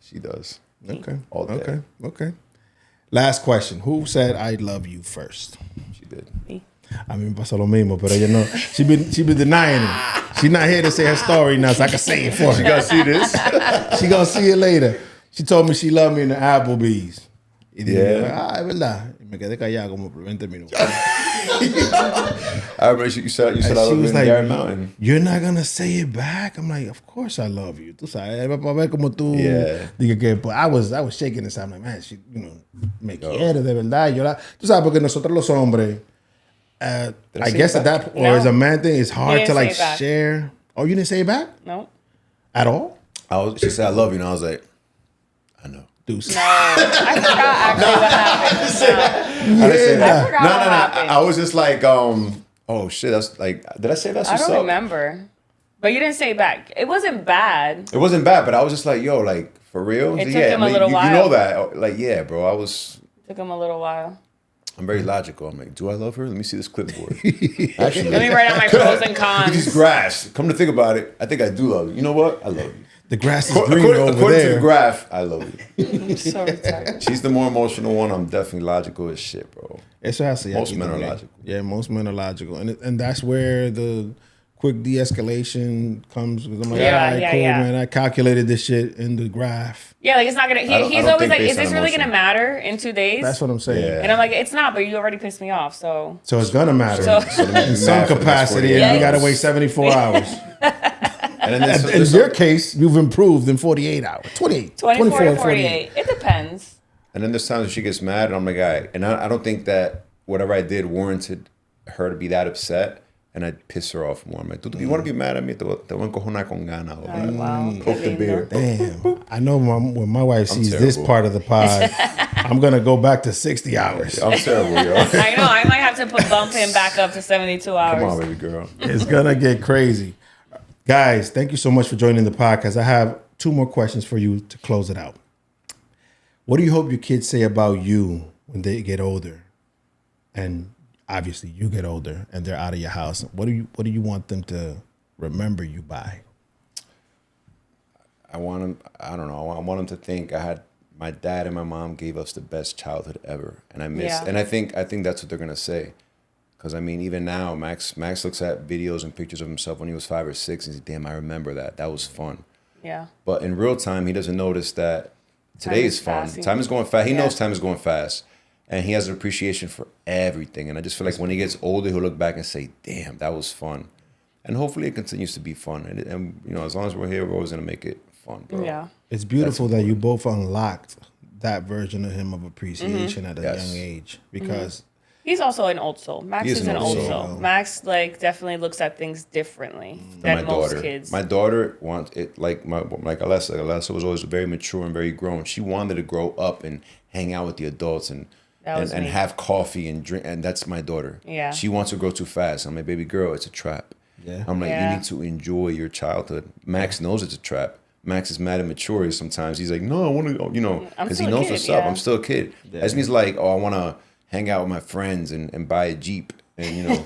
She does. Okay. All day. Okay. Last question. Who said I love you first? She did. Me. A mí me pasó lo mismo, pero ella no. She been denying it. She's not here to say her story now, so I can say it for her. You gotta see this. She gonna see it later. She told me she loved me in the Applebee's. Y dije, Yeah. es verdad. Y me quedé callado como por 20 minutos. I remember you said I She love was in like, Darren Mountain. you're not gonna say it back. I'm like, of course I love you. Tú sabes, para ver como tú. Yeah. Dije que, but I was shaking inside. I'm like, man, she, me quiere de verdad. Tú sabes, porque nosotros los hombres, I say guess it at back? that, or as a man thing, it's hard didn't to say like it back. share. Oh, you didn't say it back No. at all? She said I love you, and I was like, I know. Deuce. No. I forgot actually what happened. I didn't say that. forgot No, what no, happened. no. I was just like, oh shit, that's like, did I say that's I what's don't up? remember. But you didn't say it back. It wasn't bad. It wasn't bad, but I was just like, yo, like, for real? It He's took like, him a little you while. know that. Like, yeah, bro, Took him a little while. I'm very logical. I'm like, do I love her? Let me see this clipboard. Actually, Let me write out my pros and look at these cons. graphs. Come to think about it, I think I do love you. You know what? I love you. The grass is green over According to the there. graph, I love you. I'm so retarded. She's the more emotional one. I'm definitely logical as shit, bro. Eso es así. Most aquí men are también. logical. Yeah, most men are logical. And that's where the quick de-escalation comes. Because I'm like, Yeah, all right, yeah, cool, yeah. man. I calculated this shit in the graph. Yeah, like it's not gonna. I don't He's think always like, based "Is this on really emotion. gonna matter in 2 days?" That's what I'm saying. Yeah. And I'm like, "It's not." But you already pissed me off. So So it's gonna matter So- in some capacity, and you gotta wait 74 hours. And then In your case, you've improved in 48 hours. 28, 24 to 48. 48. It depends. And then there's times when she gets mad, and I'm like, all right. And I don't think that whatever I did warranted her to be that upset, and I'd piss her off more. I'm like, you want to be mad at me? Te voy a encojonar con gana. Oh, wow. Poke the Qué beer. lindo. Damn. I know when my wife sees this terrible. part of the pod, I'm gonna go back to 60 hours. I'm terrible, yo. I know. I might have to bump him back up to 72 hours. Come on, baby girl. It's gonna get crazy. Guys, thank you so much for joining the podcast. I have 2 more questions for you to close it out. What do you hope your kids say about you when they get older? And obviously you get older and they're out of your house. What do you want them to remember you by? I want them, I don't know, I want them to think my dad and my mom gave us the best childhood ever. And I miss, Yeah. and I think that's what they're going to say. Because, I mean, even now, Max looks at videos and pictures of himself when he was 5 or 6 and he's like, damn, I remember that. That was fun. Yeah. But in real time, he doesn't notice that today Time is is fun. fast. Time is going fast. He Yeah. knows time is going fast. And he has an appreciation for everything. And I just feel like when he gets older, he'll look back and say, damn, that was fun. And hopefully it continues to be fun. And you know, as long as we're here, we're always going to make it fun, bro. Yeah. It's beautiful that you both unlocked that version of him of appreciation at a Yes. young age because He's also an old soul. Max He is is an an old old soul. soul. Max definitely looks at things differently And than most kids. My daughter wants it like Alessa. Alessa was always very mature and very grown. She wanted to grow up and hang out with the adults and That was me. have coffee and drink. And that's my daughter. Yeah. She wants to grow too fast. I'm like, baby girl, it's a trap. Yeah. I'm like, Yeah. you need to enjoy your childhood. Max knows it's a trap. Max is mad and mature sometimes. He's like, no, I want to, you know, I'm because he still a knows kid, what's up. yeah. I'm still a kid. Esme's like, oh, I want to hang out with my friends and buy a Jeep and, you know,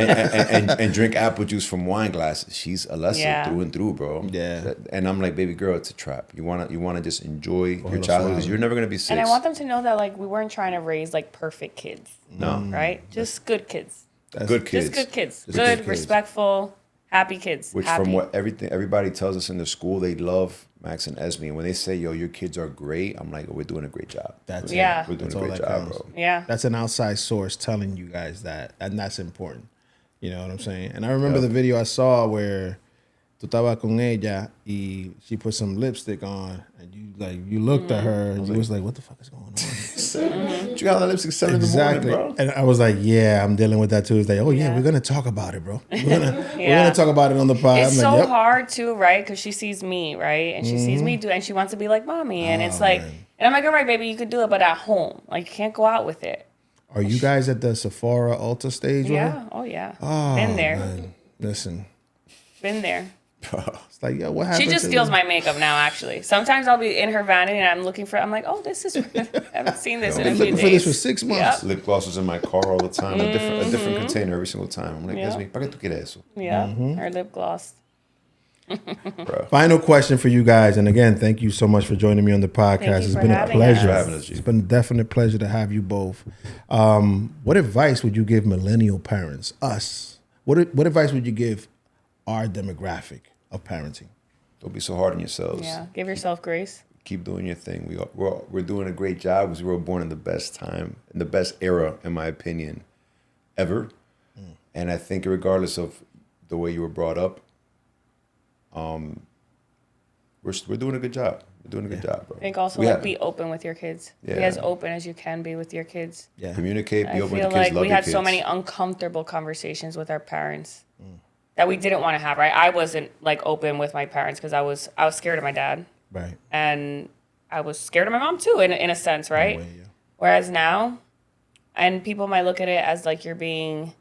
and drink apple juice from wine glasses. She's Alessa Yeah. through and through, bro. Yeah. And I'm like, baby girl, it's a trap. You wanna just enjoy your Ojalá childhood because suave. you're never gonna be 6. And I want them to know that like we weren't trying to raise like perfect kids, No. right? Just good kids. Good kids. Just good kids. Just Good, good kids. respectful, happy kids. Which happy. from what everybody tells us in the school, they love Max and Esme. And when they say, yo, your kids are great, I'm like, oh, we're doing a great job. That's Yeah. We're doing That's a all great that job, counts. bro. Yeah. That's an outside source telling you guys that, and that's important. You know what I'm saying? And I remember Yeah. the video I saw where tú estabas con ella y she put some lipstick on, and you looked at her and you was like, what the fuck is going on? You got that lipstick 7 in the morning, bro. And I was like, yeah, I'm dealing with that too. It's like, oh yeah, we're gonna talk about it, bro. We're gonna talk about it on the pod. It's I'm so like, yep. hard too, right? Because she sees me, right? And she sees me do, and she wants to be like mommy. And it's like, man. and I'm like, all right, baby, you could do it, but at home. Like, you can't go out with it. Are you guys at the Sephora Ulta stage? Right? Yeah. Oh, yeah. Oh, Been there. man. Listen, Been there. it's like, yo, what happened? She just to steals the- my makeup now, actually. Sometimes I'll be in her vanity and I'm looking for, I'm like, oh, this is, I haven't seen this in a Been few looking days. for this for 6 months. Yep. Lip gloss is in my car all the time. A different container every single time. I'm like, Yeah. Esme, ¿para qué tú quieres eso? Yeah. Her lip gloss. Bro. Final question for you guys, and again, thank you so much for joining me on the podcast. Thank you It's for been a having pleasure. us. For having us, G. It's been a definite pleasure to have you both. What advice would you give millennial parents, us? What advice would you give our demographic of parenting? Don't be so hard on yourselves. Yeah. Give yourself grace. keep doing your thing. We're doing a great job because we were born in the best time, in the best era, in my opinion, ever. And I think regardless of the way you were brought up, we're doing a good job. We're doing a good job, bro. I think also be open with your kids. Be as open as you can be with your kids. Yeah. Communicate, be open with your kids, I feel like love we your had kids. so many uncomfortable conversations with our parents that we didn't want to have, right? I wasn't like open with my parents because I was scared of my dad. Right. And I was scared of my mom too, in a sense, right? Way, yeah. Whereas now, and people might look at it as like you're being,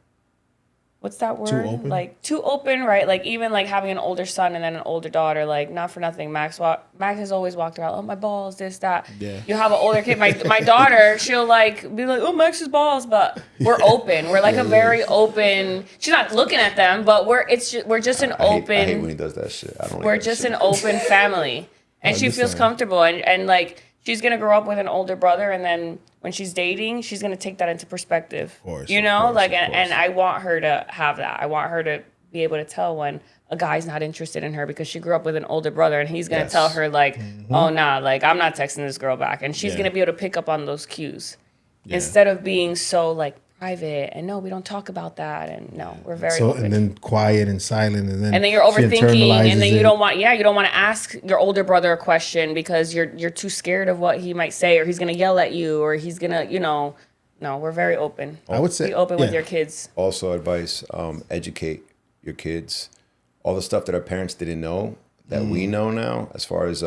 what's that word? Too open? Like too open, right? Like even like having an older son and then an older daughter, like not for nothing. Max has always walked around, oh, my balls, this, that. Yeah. You have an older kid, my daughter, she'll like be like, oh, Max's balls, but we're open. We're like a very open, she's not looking at them, but we're just an open. I hate when he does that shit. I don't We're like that just shit. an open family. And she feels comfortable. And like, she's going to grow up with an older brother. And then when she's dating, she's going to take that into perspective. Of course. You know? Of course, and I want her to have that. I want her to be able to tell when a guy's not interested in her because she grew up with an older brother. And he's going to tell her, like, oh, nah, like, I'm not texting this girl back. And she's going to be able to pick up on those cues. Yeah. Instead of being so, like, private and no, we don't talk about that, and no, we're very open. And then quiet and silent, and then you're overthinking, and then you don't want to ask your older brother a question because you're too scared of what he might say, or he's gonna yell at you, or he's gonna, no, we're very open. I would say be open with your kids. Also, advice: educate your kids. All the stuff that our parents didn't know that we know now, as far as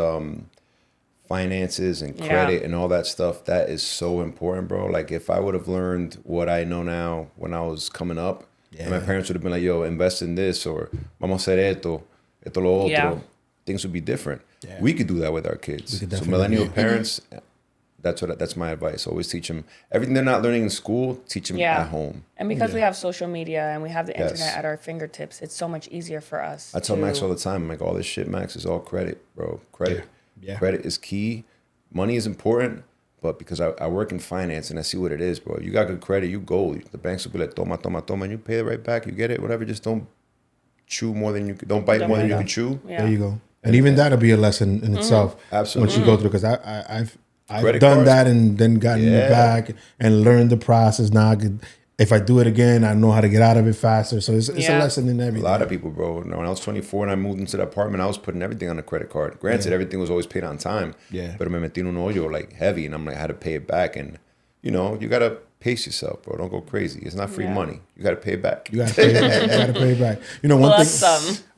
finances and credit and all that stuff, that is so important, bro. Like if I would have learned what I know now when I was coming up, and my parents would have been like, yo, invest in this, or vamos a hacer esto lo otro, things would be different. Yeah. We could do that with our kids. So millennial parents, that's my advice. Always teach them everything they're not learning in school, teach them at home. And because we have social media and we have the internet at our fingertips, it's so much easier for us. I tell Max all the time, I'm like, all this shit, Max, is all credit, bro. Credit. Yeah. Credit is key. Money is important, but because I work in finance and I see what it is, bro. You got good credit, you go. The banks will be like, toma, and you pay it right back. You get it, whatever. Just don't chew more than you can. Don't bite more than you can chew. Yeah. There you go. And even that'll be a lesson in itself. Absolutely. Once you go through, because I've done that and then gotten it back and learned the process. Now if I do it again, I know how to get out of it faster. So it's a lesson in everything. A lot of people, bro. When I was 24 and I moved into the apartment, I was putting everything on a credit card. Granted, everything was always paid on time. Yeah. But me metí en un hoyo like heavy, and I'm like, I had to pay it back. And you gotta pace yourself, bro. Don't go crazy. It's not free money. You gotta pay it back. You gotta pay it back. You gotta pay it back.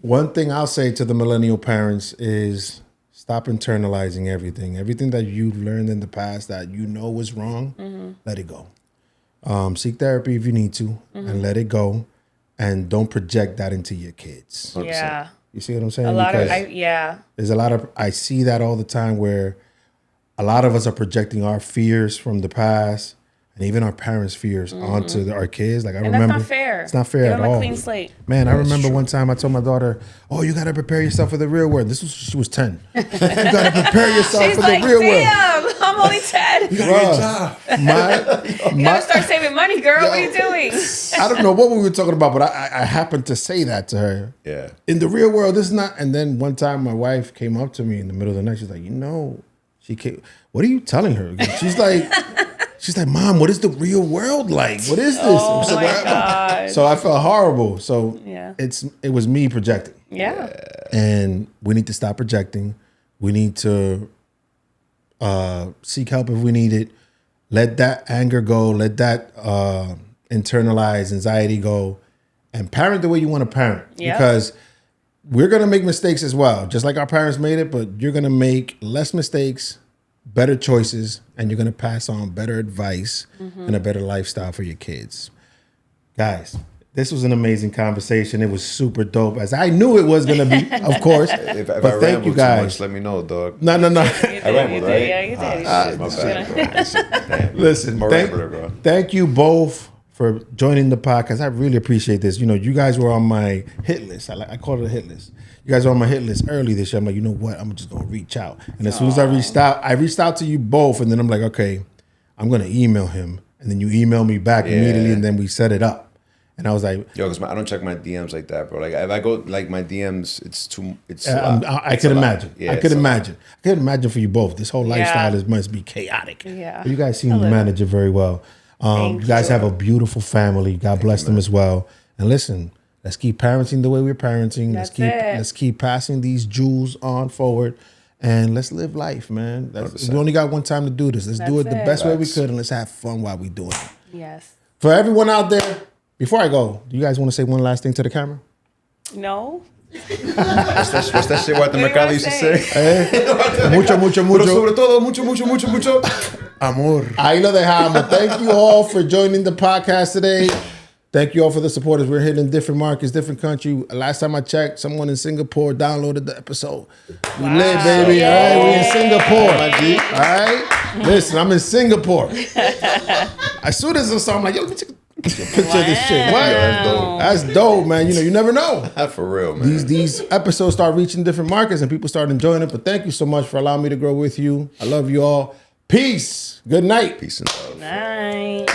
One thing I'll say to the millennial parents is stop internalizing everything. Everything that you've learned in the past that you know was wrong, let it go. Seek therapy if you need to, and let it go, and don't project that into your kids. 100%. Yeah, you see what I'm saying? There's a lot of I see that all the time where a lot of us are projecting our fears from the past and even our parents' fears onto our kids. Like I remember, that's not fair. It's not fair at all. A clean slate. Man, I remember one time I told my daughter, "Oh, you got to prepare yourself for the real world." This was she was 10. You got to prepare yourself for the real world. I'm only 10. You got you gotta start saving money, girl. What are you doing? I don't know what we were talking about, but I happened to say that to her. Yeah. In the real world, this is not. And then one time, my wife came up to me in the middle of the night. She's like, she came. What are you telling her? She's like, Mom, what is the real world like? What is this? Oh my God. So I felt horrible. So it was me projecting. Yeah. And we need to stop projecting. We need to seek help if we need it. Let that anger go. Let that internalized anxiety go. And parent the way you want to parent. Yeah. Because we're going to make mistakes as well. Just like our parents made it, but you're going to make less mistakes, better choices, and you're going to pass on better advice and a better lifestyle for your kids. Guys, this was an amazing conversation. It was super dope, as I knew it was going to be, of course. If I ramble too much, let me know, dog. No. I rambled, right? Yeah, you did. My bad, bro. Listen, thank you both for joining the podcast. I really appreciate this. You guys were on my hit list. I call it a hit list. You guys were on my hit list early this year. I'm like, you know what? I'm just going to reach out. And as soon as I reached out to you both. And then I'm like, okay, I'm going to email him. And then you email me back immediately. And then we set it up. And I was like, Yo, because I don't check my DMs like that, bro. Like if I go like my DMs, it's a lot. I could imagine. Yeah, I could imagine. I could imagine for you both. This whole lifestyle Yeah. must be chaotic. Yeah. But you guys seem to manage it very well. You guys have a beautiful family. God bless them as well. And listen, let's keep parenting the way we're parenting. Let's keep passing these jewels on forward. And let's live life, man. We only got one time to do this. Let's do it the best way we could, and let's have fun while we're doing it. Yes. For everyone out there, before I go, do you guys want to say one last thing to the camera? No. What's that shit what the Mercado used to say? Mucho, mucho, Pero mucho. sobre todo, mucho, mucho, mucho, mucho. Amor. Ahí lo dejamos. Thank you all for joining the podcast today. Thank you all for the supporters. We're hitting different markets, different country. Last time I checked, someone in Singapore downloaded the episode. We lit, baby. All right, we in Singapore. All right. Listen, I'm in Singapore. As soon as I saw, I'm like, yo, let me take a picture of this shit. What? That's dope, man. You never know. For real, man. These episodes start reaching different markets and people start enjoying it. But thank you so much for allowing me to grow with you. I love you all. Peace. Good night. Peace and love. Night.